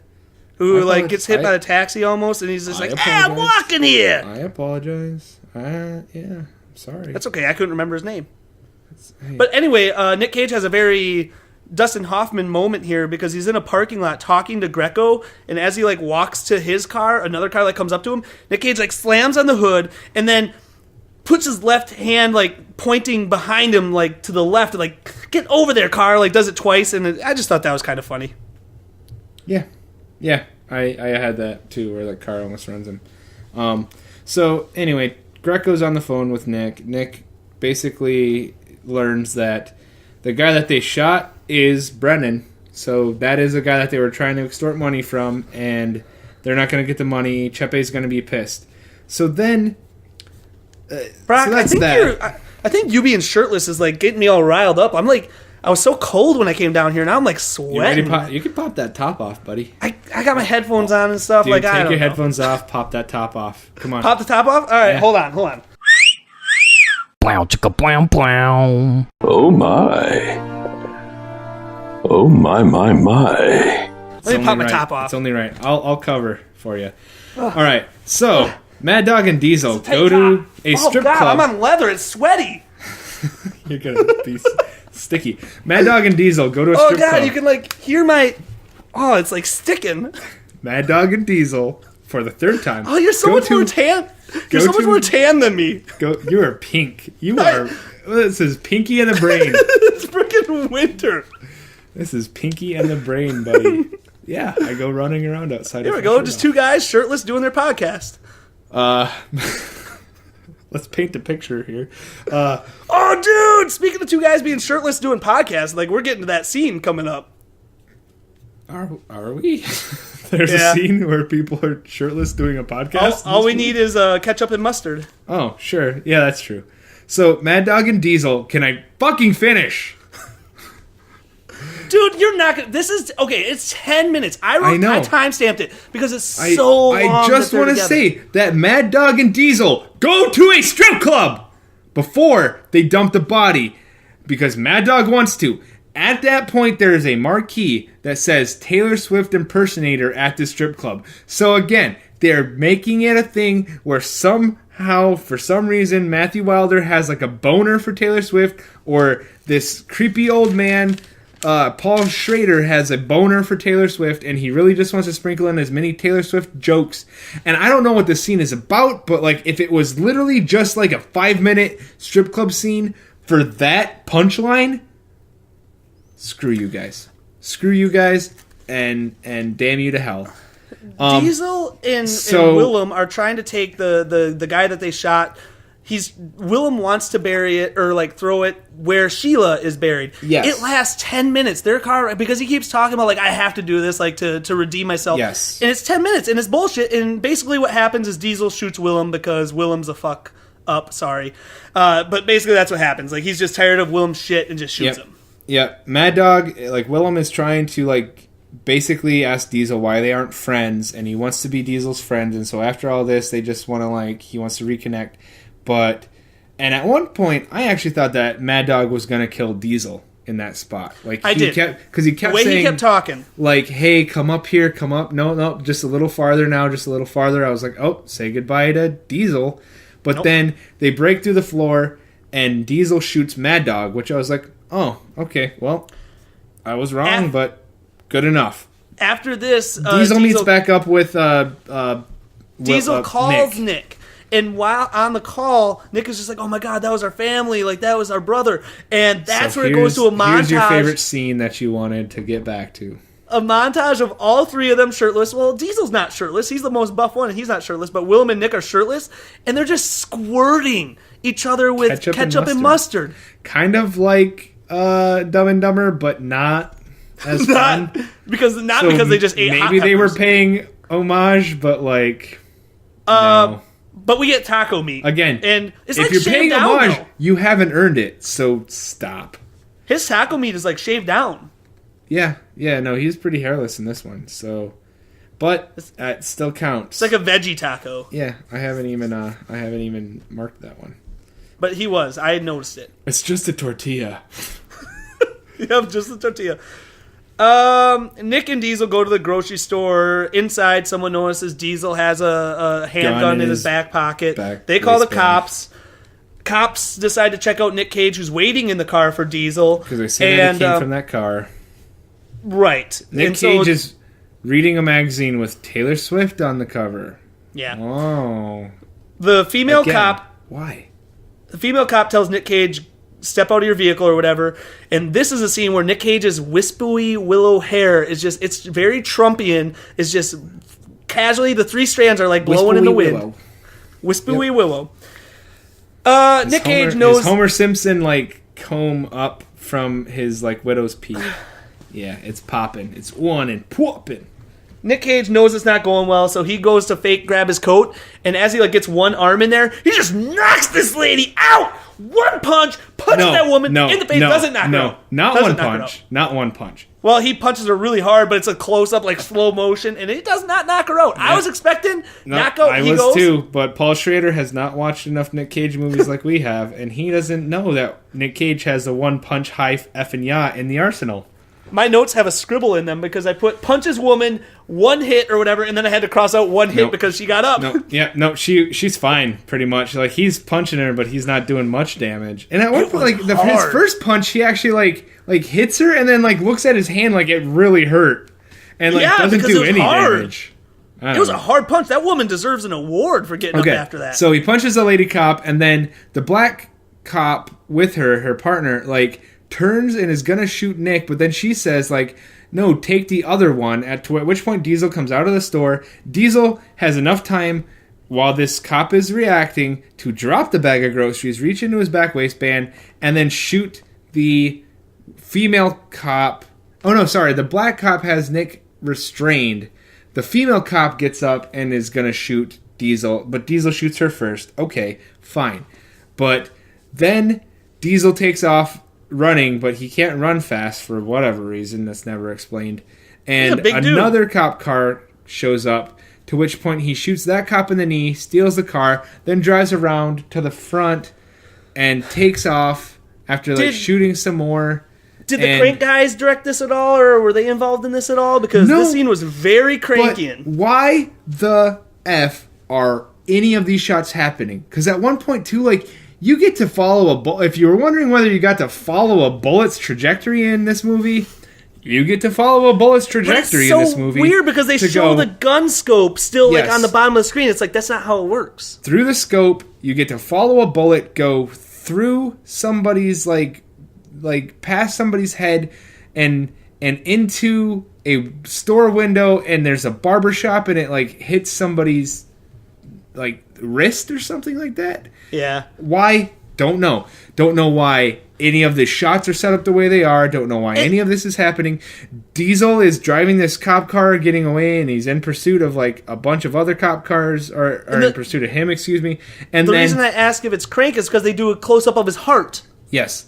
Who gets hit by a taxi almost, and he's just like, "Hey, I'm walking here." I apologize. Yeah, I'm sorry. That's okay. I couldn't remember his name. But anyway, Nic Cage has a very Dustin Hoffman moment here because he's in a parking lot talking to Greco, and as he walks to his car, another car comes up to him. Nic Cage slams on the hood and then puts his left hand pointing behind him to the left, and get over there, car. Does it twice, and I just thought that was kind of funny. Yeah, I had that too, where the car almost runs him. So anyway, Greco's on the phone with Nick. Nick basically learns that the guy that they shot is Brennan. So that is the guy that they were trying to extort money from, and they're not going to get the money. Chepe's going to be pissed. So then, Brock, so that's I think you being shirtless is getting me all riled up. I'm I was so cold when I came down here, and now I'm sweating. You can pop that top off, buddy. I got my headphones on and stuff. Dude, take your headphones off, pop that top off. Come on. Pop the top off? All right, hold on. Oh my. Oh my. Let me pop my top off. It's only right. I'll cover for you. All right. So, Mad Dog and Diesel go to a strip club. I'm on leather. It's sweaty. You're going to be sticky. Mad Dog and Diesel go to a strip club. Oh, God. You can, hear my... Oh, it's, sticking. Mad Dog and Diesel, for the third time. Oh, you're so much more tan. You're so much more tan than me. You are pink. You are... This is pinky in the brain. It's freaking winter. This is Pinky and the Brain, buddy. Yeah, I go running around outside. There we go. Just two guys shirtless doing their podcast. Let's paint a picture here. Oh, dude! Speaking of two guys being shirtless doing podcasts, like we're getting to that scene coming up. Are we? There's a scene where people are shirtless doing a podcast. All we need is ketchup and mustard. Oh, sure. Yeah, that's true. So, Mad Dog and Diesel, can I fucking finish? Dude, you're not gonna... This is... Okay, it's 10 minutes. I know. I timestamped it because it's so long. I just want to say that Mad Dog and Diesel go to a strip club before they dump the body because Mad Dog wants to. At that point, there is a marquee that says Taylor Swift impersonator at the strip club. So again, they're making it a thing where somehow, for some reason, Matthew Wilder has like a boner for Taylor Swift, or this creepy old man, Paul Schrader, has a boner for Taylor Swift, and he really just wants to sprinkle in as many Taylor Swift jokes. And I don't know what this scene is about, but like if it was literally just like a 5-minute strip club scene for that punchline, screw you guys. Screw you guys, and damn you to hell. Diesel and Willem are trying to take the guy that they shot. Willem wants to bury it or like throw it where Sheila is buried. Yes. It lasts 10 minutes. Their car, because he keeps talking about like I have to do this like to redeem myself. Yes. And it's 10 minutes and it's bullshit. And basically what happens is Diesel shoots Willem because Willem's a fuck up. Sorry, but basically that's what happens. Like he's just tired of Willem's shit and just shoots him. Yeah, Mad Dog, like Willem is trying to like basically ask Diesel why they aren't friends, and he wants to be Diesel's friend, and so after all this, they just want to like, he wants to reconnect, and at one point, I actually thought that Mad Dog was going to kill Diesel in that spot. Like he kept saying, he kept talking, like, hey, come up here, come up, no, just a little farther now, just a little farther. I was like, oh, say goodbye to Diesel, but then they break through the floor, and Diesel shoots Mad Dog, which I was like, oh, okay, well, I was wrong, but good enough. After this, Diesel meets back up with Diesel calls Nick. And while on the call, Nick is just like, oh my god, that was our family, like that was our brother. And that's where it goes to a montage. Here's your favorite scene that you wanted to get back to. A montage of all three of them shirtless. Well, Diesel's not shirtless. He's the most buff one, and he's not shirtless. But Willem and Nick are shirtless, and they're just squirting each other with ketchup and mustard. Kind of like Dumb and Dumber, but not as fun. Because they just ate hot peppers. Maybe they were paying homage, but like no. But we get taco meat. Again, and it's if like you're shaved paying down, homage, though. You haven't earned it, so stop. His taco meat is like shaved down. Yeah, no, he's pretty hairless in this one, so, but it still counts. It's like a veggie taco. Yeah, I haven't even marked that one. But he was. I had noticed it. It's just a tortilla. Yep, just a tortilla. Nick and Diesel go to the grocery store. Inside, someone notices Diesel has a handgun in his back pocket. They call the cops. Cops decide to check out Nic Cage, who's waiting in the car for Diesel. Because they say that he came from that car. Right. Nic Cage is reading a magazine with Taylor Swift on the cover. Yeah. Oh. The female cop... Why? The female cop tells Nic Cage, step out of your vehicle or whatever. And this is a scene where Nic Cage's wispy willow hair is just... It's very Trumpian. It's just casually... The three strands are like blowing in the wind. Wispy willow. Nic Cage knows... His Homer Simpson, like, comb up from his, like, widow's peak. Yeah, it's popping. It's on and popping. Nic Cage knows it's not going well, so he goes to fake grab his coat, and as he like gets one arm in there, he just knocks this lady out. One punch, punches that woman in the face, doesn't knock her out. Not one punch. Well, he punches her really hard, but it's a close-up, like slow motion, and it does not knock her out. I was expecting knockout. I was too, but Paul Schrader has not watched enough Nic Cage movies like we have, and he doesn't know that Nic Cage has a one-punch high effing yacht in the arsenal. My notes have a scribble in them because I put punches woman, one hit or whatever, and then I had to cross out one hit because she got up. She's fine, pretty much. Like, he's punching her, but he's not doing much damage. And at one point, like, his first punch, he actually, like hits her and then, like, looks at his hand like it really hurt. And, like, doesn't do any damage. It was a hard punch. That woman deserves an award for getting up after that. So he punches the lady cop, and then the black cop with her partner, like, turns and is gonna shoot Nick, but then she says like, no, take the other one, at which point Diesel comes out of the store. Diesel has enough time while this cop is reacting to drop the bag of groceries, reach into his back waistband, and then shoot the female cop. Oh no, sorry, the black cop has Nick restrained. The female cop gets up and is gonna shoot Diesel, but Diesel shoots her first. Okay, fine. But then Diesel takes off running, but he can't run fast for whatever reason that's never explained. And another cop car shows up, to which point he shoots that cop in the knee, steals the car, then drives around to the front and takes off after shooting some more. Did the crank guys direct this at all, or were they involved in this at all? Because this scene was very cranky. Why the F are any of these shots happening? Because at one point too, like, you get to follow a bullet. If you were wondering whether you got to follow a bullet's trajectory in this movie, you get to follow a bullet's trajectory in this movie. It's so weird because they show the gun scope still like on the bottom of the screen. It's like, that's not how it works. Through the scope, you get to follow a bullet go through somebody's like past somebody's head and into a store window, and there's a barber shop and it like hits somebody's like wrist or something like that. Yeah. Why? Don't know. Don't know why any of the shots are set up the way they are. Don't know why any of this is happening. Diesel is driving this cop car, getting away, and he's in pursuit of like a bunch of other cop cars, or in pursuit of him, excuse me. And the reason I ask if it's crank is because they do a close-up of his heart. Yes.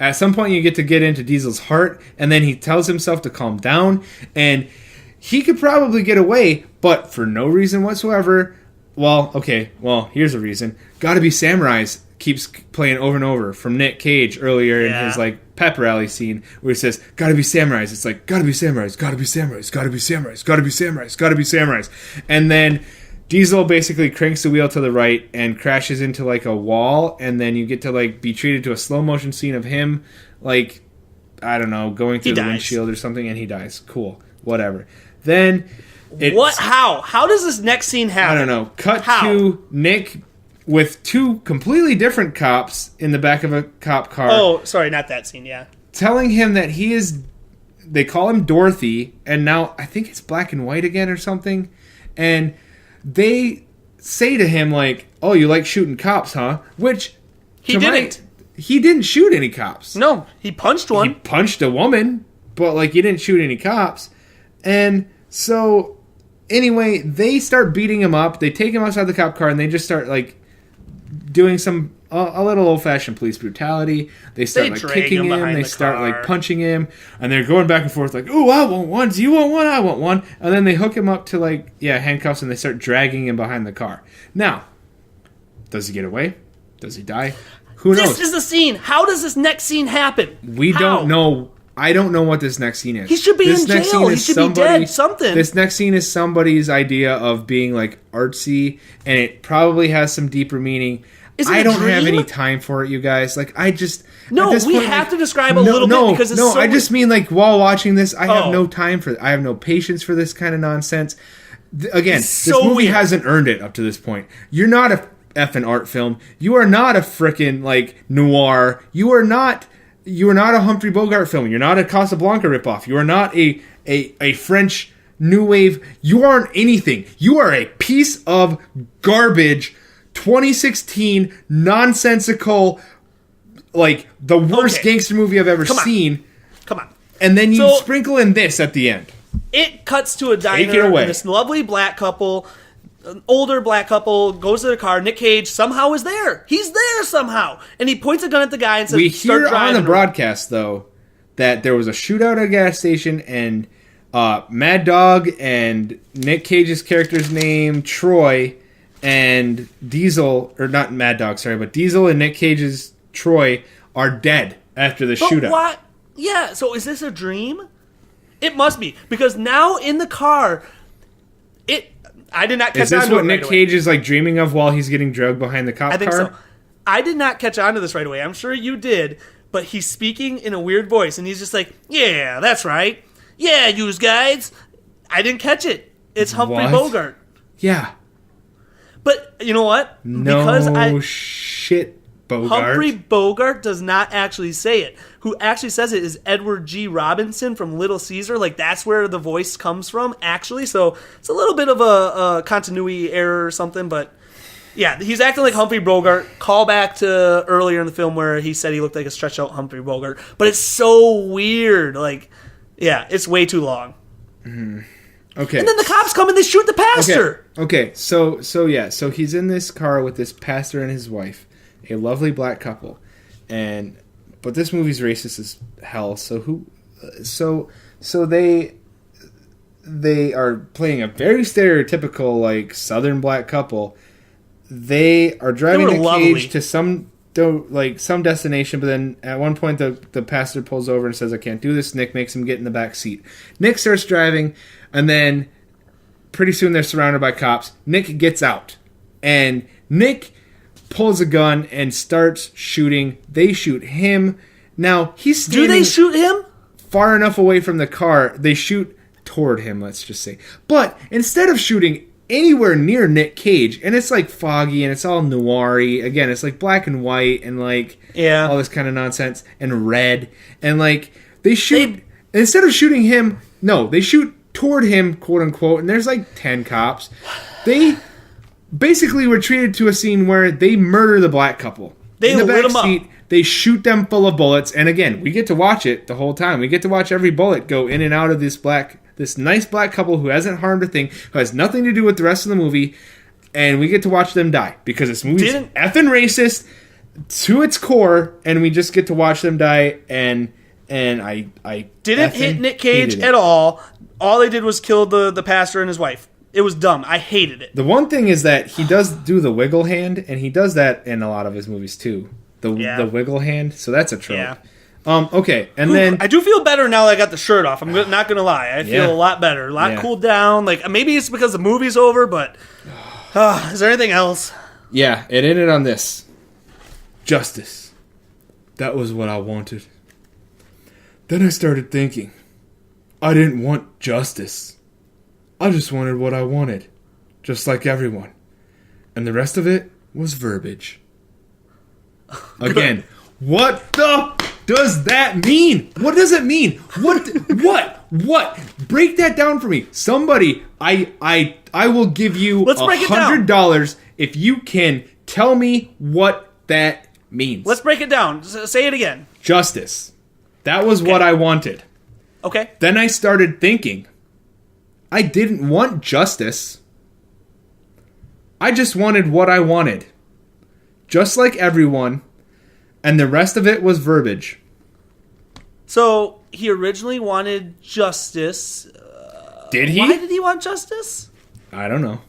At some point you get into Diesel's heart, and then he tells himself to calm down, and he could probably get away, but for no reason whatsoever. Here's a reason. Gotta Be Samurais keeps playing over and over from Nic Cage earlier in his like pep rally scene where he says, gotta be samurais. It's like, gotta be samurais, gotta be samurais, gotta be samurais, gotta be samurais, gotta be samurais. And then Diesel basically cranks the wheel to the right and crashes into like a wall, and then you get to like be treated to a slow motion scene of him like, I don't know, going through the windshield or something, and he dies. Cool. Whatever. Then How does this next scene happen? I don't know. Cut to Nick with two completely different cops in the back of a cop car. Oh, sorry, not that scene, yeah. Telling him that he is... They call him Dorothy, and now I think it's black and white again or something. And they say to him, like, oh, you like shooting cops, huh? Which... He didn't. He didn't shoot any cops. No, he punched one. He punched a woman, but, like, he didn't shoot any cops. And so... Anyway, they start beating him up. They take him outside the cop car, and they just start, like, doing some a little old-fashioned police brutality. They start like kicking him. They start like punching him, and they're going back and forth like, "Ooh, I want one. Do you want one? I want one." And then they hook him up to like handcuffs, and they start dragging him behind the car. Now, does he get away? Does he die? Who knows? This is the scene. How does this next scene happen? We don't know. I don't know what this next scene is. He should be in jail. He should be dead. Something. This next scene is somebody's idea of being like artsy, and it probably has some deeper meaning. I don't have any time for it, you guys. Like, I just... No, we have to describe a little bit because it's so... No, I just mean, like, while watching this, I have no time for it. I have no patience for this kind of nonsense. Again, this movie hasn't earned it up to this point. You're not a effing art film. You are not a frickin', like, noir. You are not a Humphrey Bogart film. You're not a Casablanca ripoff. You are not a French new wave. You aren't anything. You are a piece of garbage 2016 nonsensical, like the worst gangster movie I've ever seen. Come on. And then you sprinkle in this at the end. It cuts to a diner. And this lovely black couple, an older black couple, goes to their car. Nic Cage somehow is there. He's there somehow. And he points a gun at the guy and says, we hear on the broadcast, though, that there was a shootout at a gas station, and Mad Dog and Nic Cage's character's name, Troy, and Diesel, or not Mad Dog, sorry, but Diesel and Nic Cage's Troy are dead after the shootout. What? Yeah, so is this a dream? It must be, because now in the car, I did not catch on to it. Is this what Nic Cage is like dreaming of while he's getting drugged behind the cop car? I think so. I did not catch on to this right away. I'm sure you did, but he's speaking in a weird voice, and he's just like, yeah, that's right. Yeah, you guys. I didn't catch it. It's Humphrey Bogart. Yeah. But you know what? No shit, Bogart. Humphrey Bogart does not actually say it. Who actually says it is Edward G. Robinson from Little Caesar. Like, that's where the voice comes from, actually. So it's a little bit of a continuity error or something, but yeah, he's acting like Humphrey Bogart. Call back to earlier in the film where he said he looked like a stretched out Humphrey Bogart. But it's so weird. Like, yeah, it's way too long. Okay. And then the cops come and they shoot the pastor. Okay. So he's in this car with this pastor and his wife, a lovely black couple, but this movie's racist as hell. So they are playing a very stereotypical like Southern black couple. They are driving Nic Cage to some destination, but then at one point the pastor pulls over and says, "I can't do this." Nick makes him get in the back seat. Nick starts driving, and then pretty soon they're surrounded by cops. Nick gets out, and Nick pulls a gun and starts shooting. They shoot him. Now he's standing. Do they shoot him? Far enough away from the car. They shoot toward him, let's just say. But instead of shooting anywhere near Nic Cage, and it's like foggy and it's all noir-y. Again, it's like black and white and like all this kind of nonsense and red. And like they shoot instead of shooting him, no, they shoot toward him, quote unquote, and there's like 10 cops. They basically were treated to a scene where they murder the black couple. They in the lit back them up. seat, they shoot them full of bullets, and again, we get to watch it the whole time. We get to watch every bullet go in and out of this nice black couple who hasn't harmed a thing, who has nothing to do with the rest of the movie, and we get to watch them die because this movie's effing racist to its core, and we just get to watch them die. And I didn't hit Nic Cage at all. All they did was kill the pastor and his wife. It was dumb. I hated it. The one thing is that he does do the wiggle hand, and he does that in a lot of his movies too. The wiggle hand, so that's a trope. Yeah. Okay, and then I do feel better now that I got the shirt off. I'm not gonna lie, I feel a lot better, a lot cooled down. Like maybe it's because the movie's over, but is there anything else? Yeah, it ended on this: justice. That was what I wanted. Then I started thinking, I didn't want justice. I just wanted what I wanted, just like everyone, and the rest of it was verbiage. Again, what the does that mean? What does it mean? What? Break that down for me. Somebody, I will give you $100 if you can tell me what that means. Let's break it down. Say it again. Justice. That was what I wanted. Okay. Then I started thinking, I didn't want justice. I just wanted what I wanted. Just like everyone. And the rest of it was verbiage. So, he originally wanted justice. Did he? Why did he want justice? I don't know.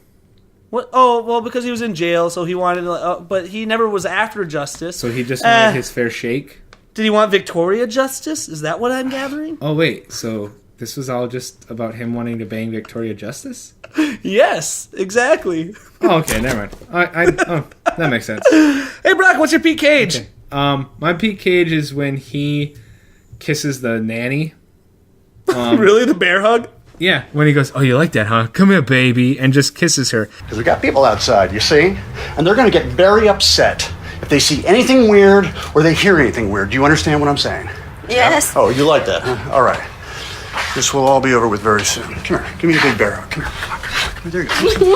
What? Oh, well, because he was in jail, so he wanted but he never was after justice. So he just wanted his fair shake? Did he want Victoria justice? Is that what I'm gathering? Oh, wait. So this was all just about him wanting to bang Victoria Justice? Yes, exactly. Oh, okay. Never mind. That makes sense. Hey, Brock, what's your Pete Cage? Okay. My Pete Cage is when he kisses the nanny. Really? The bear hug? Yeah, when he goes, "Oh, you like that, huh? Come here, baby," and just kisses her. Because we got people outside, you see? And they're going to get very upset if they see anything weird or they hear anything weird. Do you understand what I'm saying? Yes. Oh, you like that, huh? All right. This will all be over with very soon. Come here. Give me a big bear hug. Come here. Come here. There you go.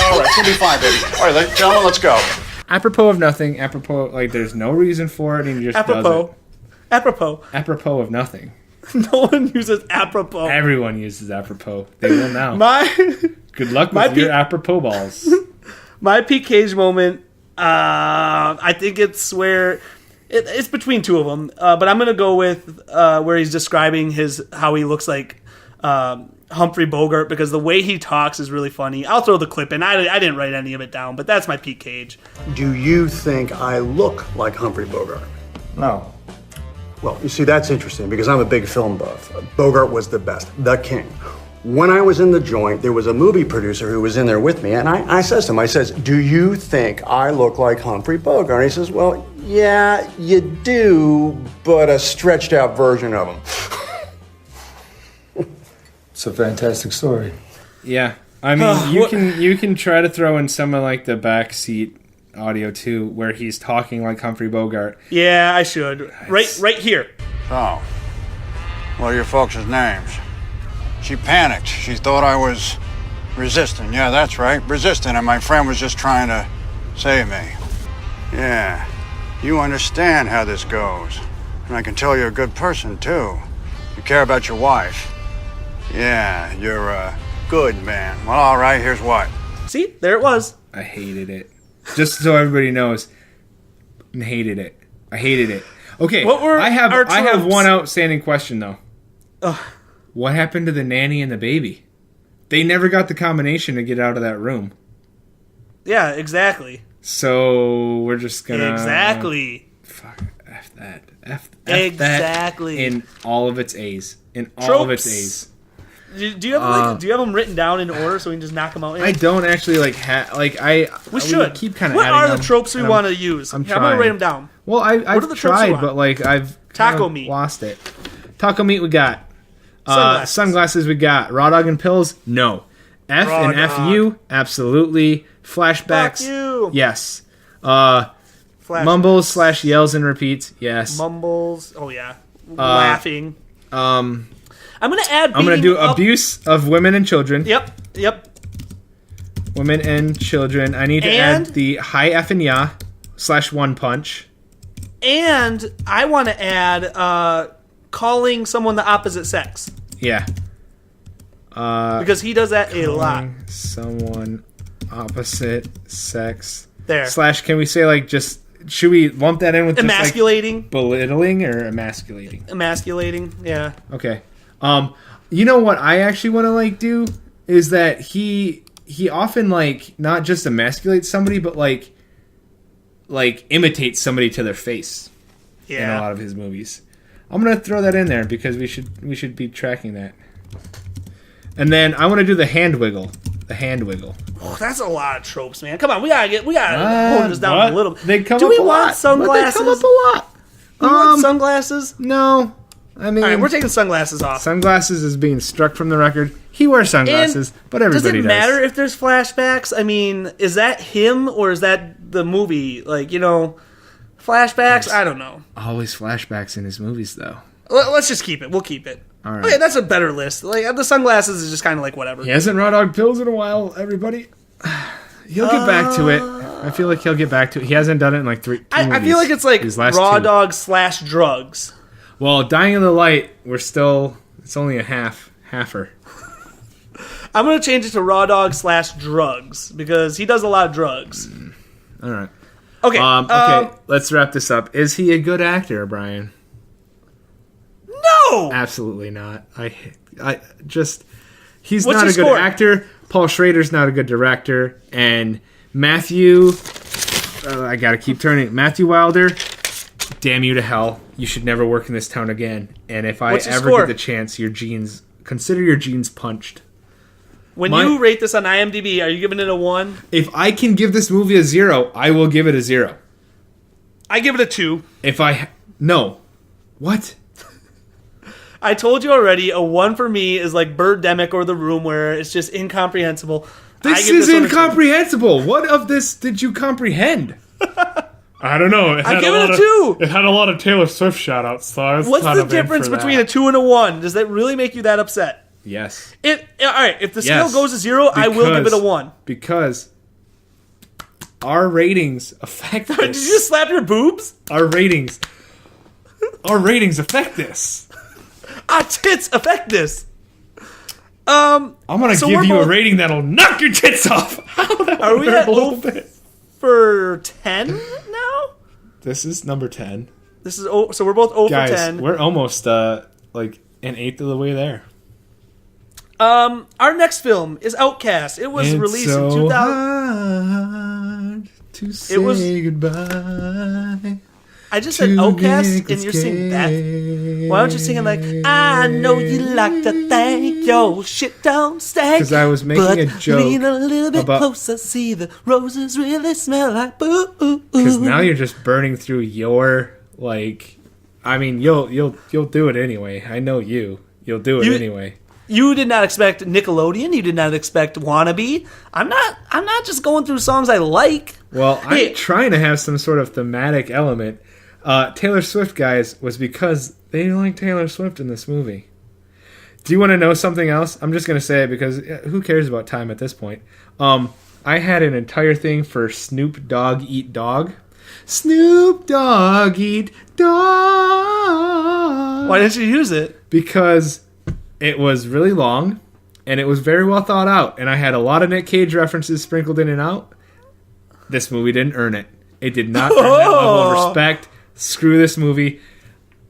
All right, you'll be fine, baby. All right, gentlemen, let's go. Apropos of nothing. Like there's no reason for it, and he just does it. Apropos of nothing. No one uses apropos. Everyone uses apropos. They will now. Good luck with your apropos balls. My Pete Cage moment, I think it's where it's between two of them, but I'm gonna go with where he's describing how he looks like Humphrey Bogart, because the way he talks is really funny. I'll throw the clip in. I didn't write any of it down, but that's my Pete Cage. Do you think I look like Humphrey Bogart? No. Well, you see, that's interesting because I'm a big film buff. Bogart was the best, the king. When I was in the joint, there was a movie producer who was in there with me, and I says to him, do you think I look like Humphrey Bogart? And he says, well, yeah, you do, but a stretched out version of him. It's a fantastic story. Yeah. I mean, you can try to throw in some of like the backseat audio too, where he's talking like Humphrey Bogart. Yeah, I should. Right here. So, what are your folks' names? She panicked. She thought I was resisting. Yeah, that's right, resisting, and my friend was just trying to save me. Yeah, you understand how this goes. And I can tell you're a good person, too. You care about your wife. Yeah, you're a good man. Well, all right, here's what. See, there it was. I hated it. Just so everybody knows, I hated it. Okay, I have one outstanding question though. What happened to the nanny and the baby? They never got the combination to get out of that room. Yeah, exactly. So we're just gonna fuck F that. Exactly. In all of its A's. In all Tropes. of its A's. Do you have do you have them written down in order so we can just knock them out? I don't actually We should keep kind of. What are the tropes we want to use? I'm gonna write them down. Well, I've tried, but like I've taco meat lost it. Taco meat we got. Sunglasses we got. Raw dog and pills, no. F Raw and dog. FU, absolutely. Flashbacks, Fuck you. yes. Flashbacks. Mumbles / yells and repeats, yes. Mumbles, oh yeah. Laughing. I'm gonna add. I'm gonna do abuse of women and children. Yep. Women and children. I need to add the high F and ya / one punch. And I want to add calling someone the opposite sex. Yeah. Because he does that a lot. Someone opposite sex. There. / can we say like just... Should we lump that in with emasculating? Just like belittling or emasculating? Emasculating, yeah. Okay. You know what I actually want to like do is that he often like not just emasculates somebody but like imitates somebody to their face. Yeah. In a lot of his movies. I'm gonna throw that in there because we should be tracking that. And then I want to do the hand wiggle. The hand wiggle. Oh, that's a lot of tropes, man. Come on, we gotta hold this down a little bit. They come Do up we a want lot. sunglasses? They come up a lot. We want sunglasses? No. I mean, all right, we're taking sunglasses off. Sunglasses is being struck from the record. He wears sunglasses, but everybody does. Does it matter if there's flashbacks? I mean, is that him or is that the movie? Like, flashbacks? I don't know. Always flashbacks in his movies, though. Let's just keep it. We'll keep it. All right. Okay, that's a better list. Like the sunglasses is just kind of like whatever. He hasn't raw dog pills in a while, everybody. He'll get back to it. I feel like he'll get back to it. He hasn't done it in like two movies. I feel like it's like raw dog / drugs. Well, Dying in the Light, it's only a halfer. I'm going to change it to raw dog / drugs because he does a lot of drugs. All right. Okay. Okay, let's wrap this up. Is he a good actor, Brian? No! Absolutely not. He's What's not your a good score? actor. Paul Schrader's not a good director. And Matthew, I gotta keep turning. Matthew Wilder, damn you to hell. You should never work in this town again. And if I ever get the chance, consider your jeans punched. When you rate this on IMDb, are you giving it a 1? If I can give this movie a 0, I will give it a 0. I give it a 2. No. What? I told you already, a 1 for me is like Birdemic or The Room, where it's just incomprehensible. This is incomprehensible. What of this did you comprehend? I don't know. I give it a 2. It had a lot of Taylor Swift shout-outs, so I was What's kind the of in difference for between that. a 2 and a 1? Does that really make you that upset? Yes. All right, if the scale goes to 0, I will give it a 1. Because our ratings affect this. Did you just slap your boobs? Our ratings affect this. Our tits affect this. I'm gonna give you a rating that'll knock your tits off. Are we at 0 for 10 now? This is number 10. This is so we're both 0 Guys, for 10. We're almost like an eighth of the way there. Our next film is Outcast. It was released in 2000. Hard to say goodbye. I just said Outcast, and you're singing that. Why don't you sing it like, I know you like to think your shit don't stink. Because I was making a joke. Lean a little bit closer, see the roses really smell like boo. Because now you're just burning through your you'll do it anyway. I know you. You'll do it anyway. You did not expect Nickelodeon. You did not expect Wannabe. I'm not just going through songs I like. Well, I'm trying to have some sort of thematic element. Taylor Swift, guys, was because they didn't like Taylor Swift in this movie. Do you want to know something else? I'm just going to say it because who cares about time at this point? I had an entire thing for Snoop Dogg Eat Dog. Snoop Dogg Eat Dog. Why didn't you use it? Because it was really long, and it was very well thought out, and I had a lot of Nic Cage references sprinkled in and out. This movie didn't earn it. It did not earn that level of respect. Screw this movie.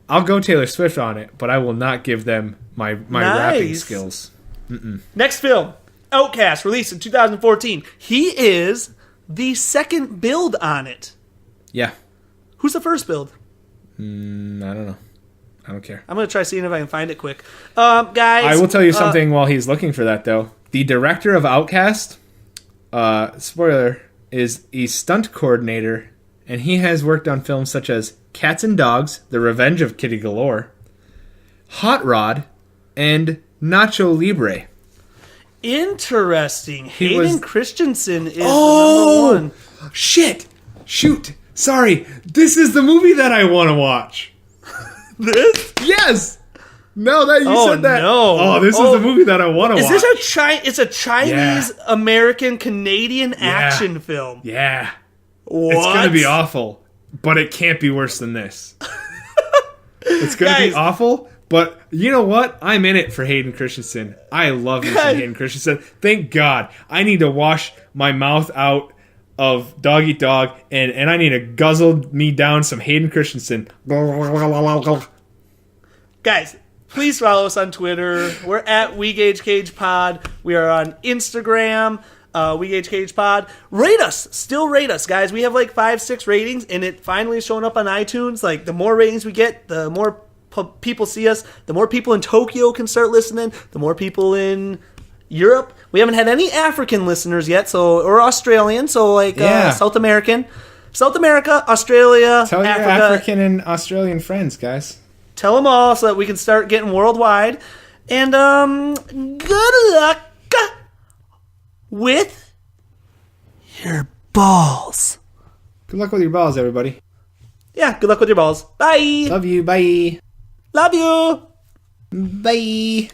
I'll go Taylor Swift on it, but I will not give them my rapping skills. Next film, Outcast, released in 2014. He is the second build on it. Yeah. Who's the first build? I don't know. I don't care. I'm going to try seeing if I can find it quick. Guys. I will tell you something while he's looking for that, though. The director of Outcast, spoiler, is a stunt coordinator, and he has worked on films such as Cats and Dogs, The Revenge of Kitty Galore, Hot Rod, and Nacho Libre. Interesting. Hayden Christensen is the number one. Shit! Shoot! Sorry. This is the movie that I want to watch. This? Yes! No, that you said that. No. Oh, this is the movie that I want to watch. Is this it's a Chinese American Canadian action film? Yeah. What? It's going to be awful, but it can't be worse than this. It's going to be awful, but you know what? I'm in it for Hayden Christensen. I love me some Hayden Christensen. Thank God. I need to wash my mouth out of Dog Eat Dog, and I need to guzzle me down some Hayden Christensen. Guys, please follow us on Twitter. We're at WeGageCagePod. We are on Instagram, WeGageCagePod. Rate us. Still rate us, guys. We have like 5-6 ratings, and it finally is showing up on iTunes. Like, the more ratings we get, the more people see us. The more people in Tokyo can start listening. The more people in Europe. We haven't had any African listeners yet, or Australian, so like South America, Australia, Tell Africa. your African and Australian friends, guys. Tell them all so that we can start getting worldwide. And good luck with your balls. Good luck with your balls, everybody. Yeah, good luck with your balls. Bye. Love you. Bye. Love you. Bye.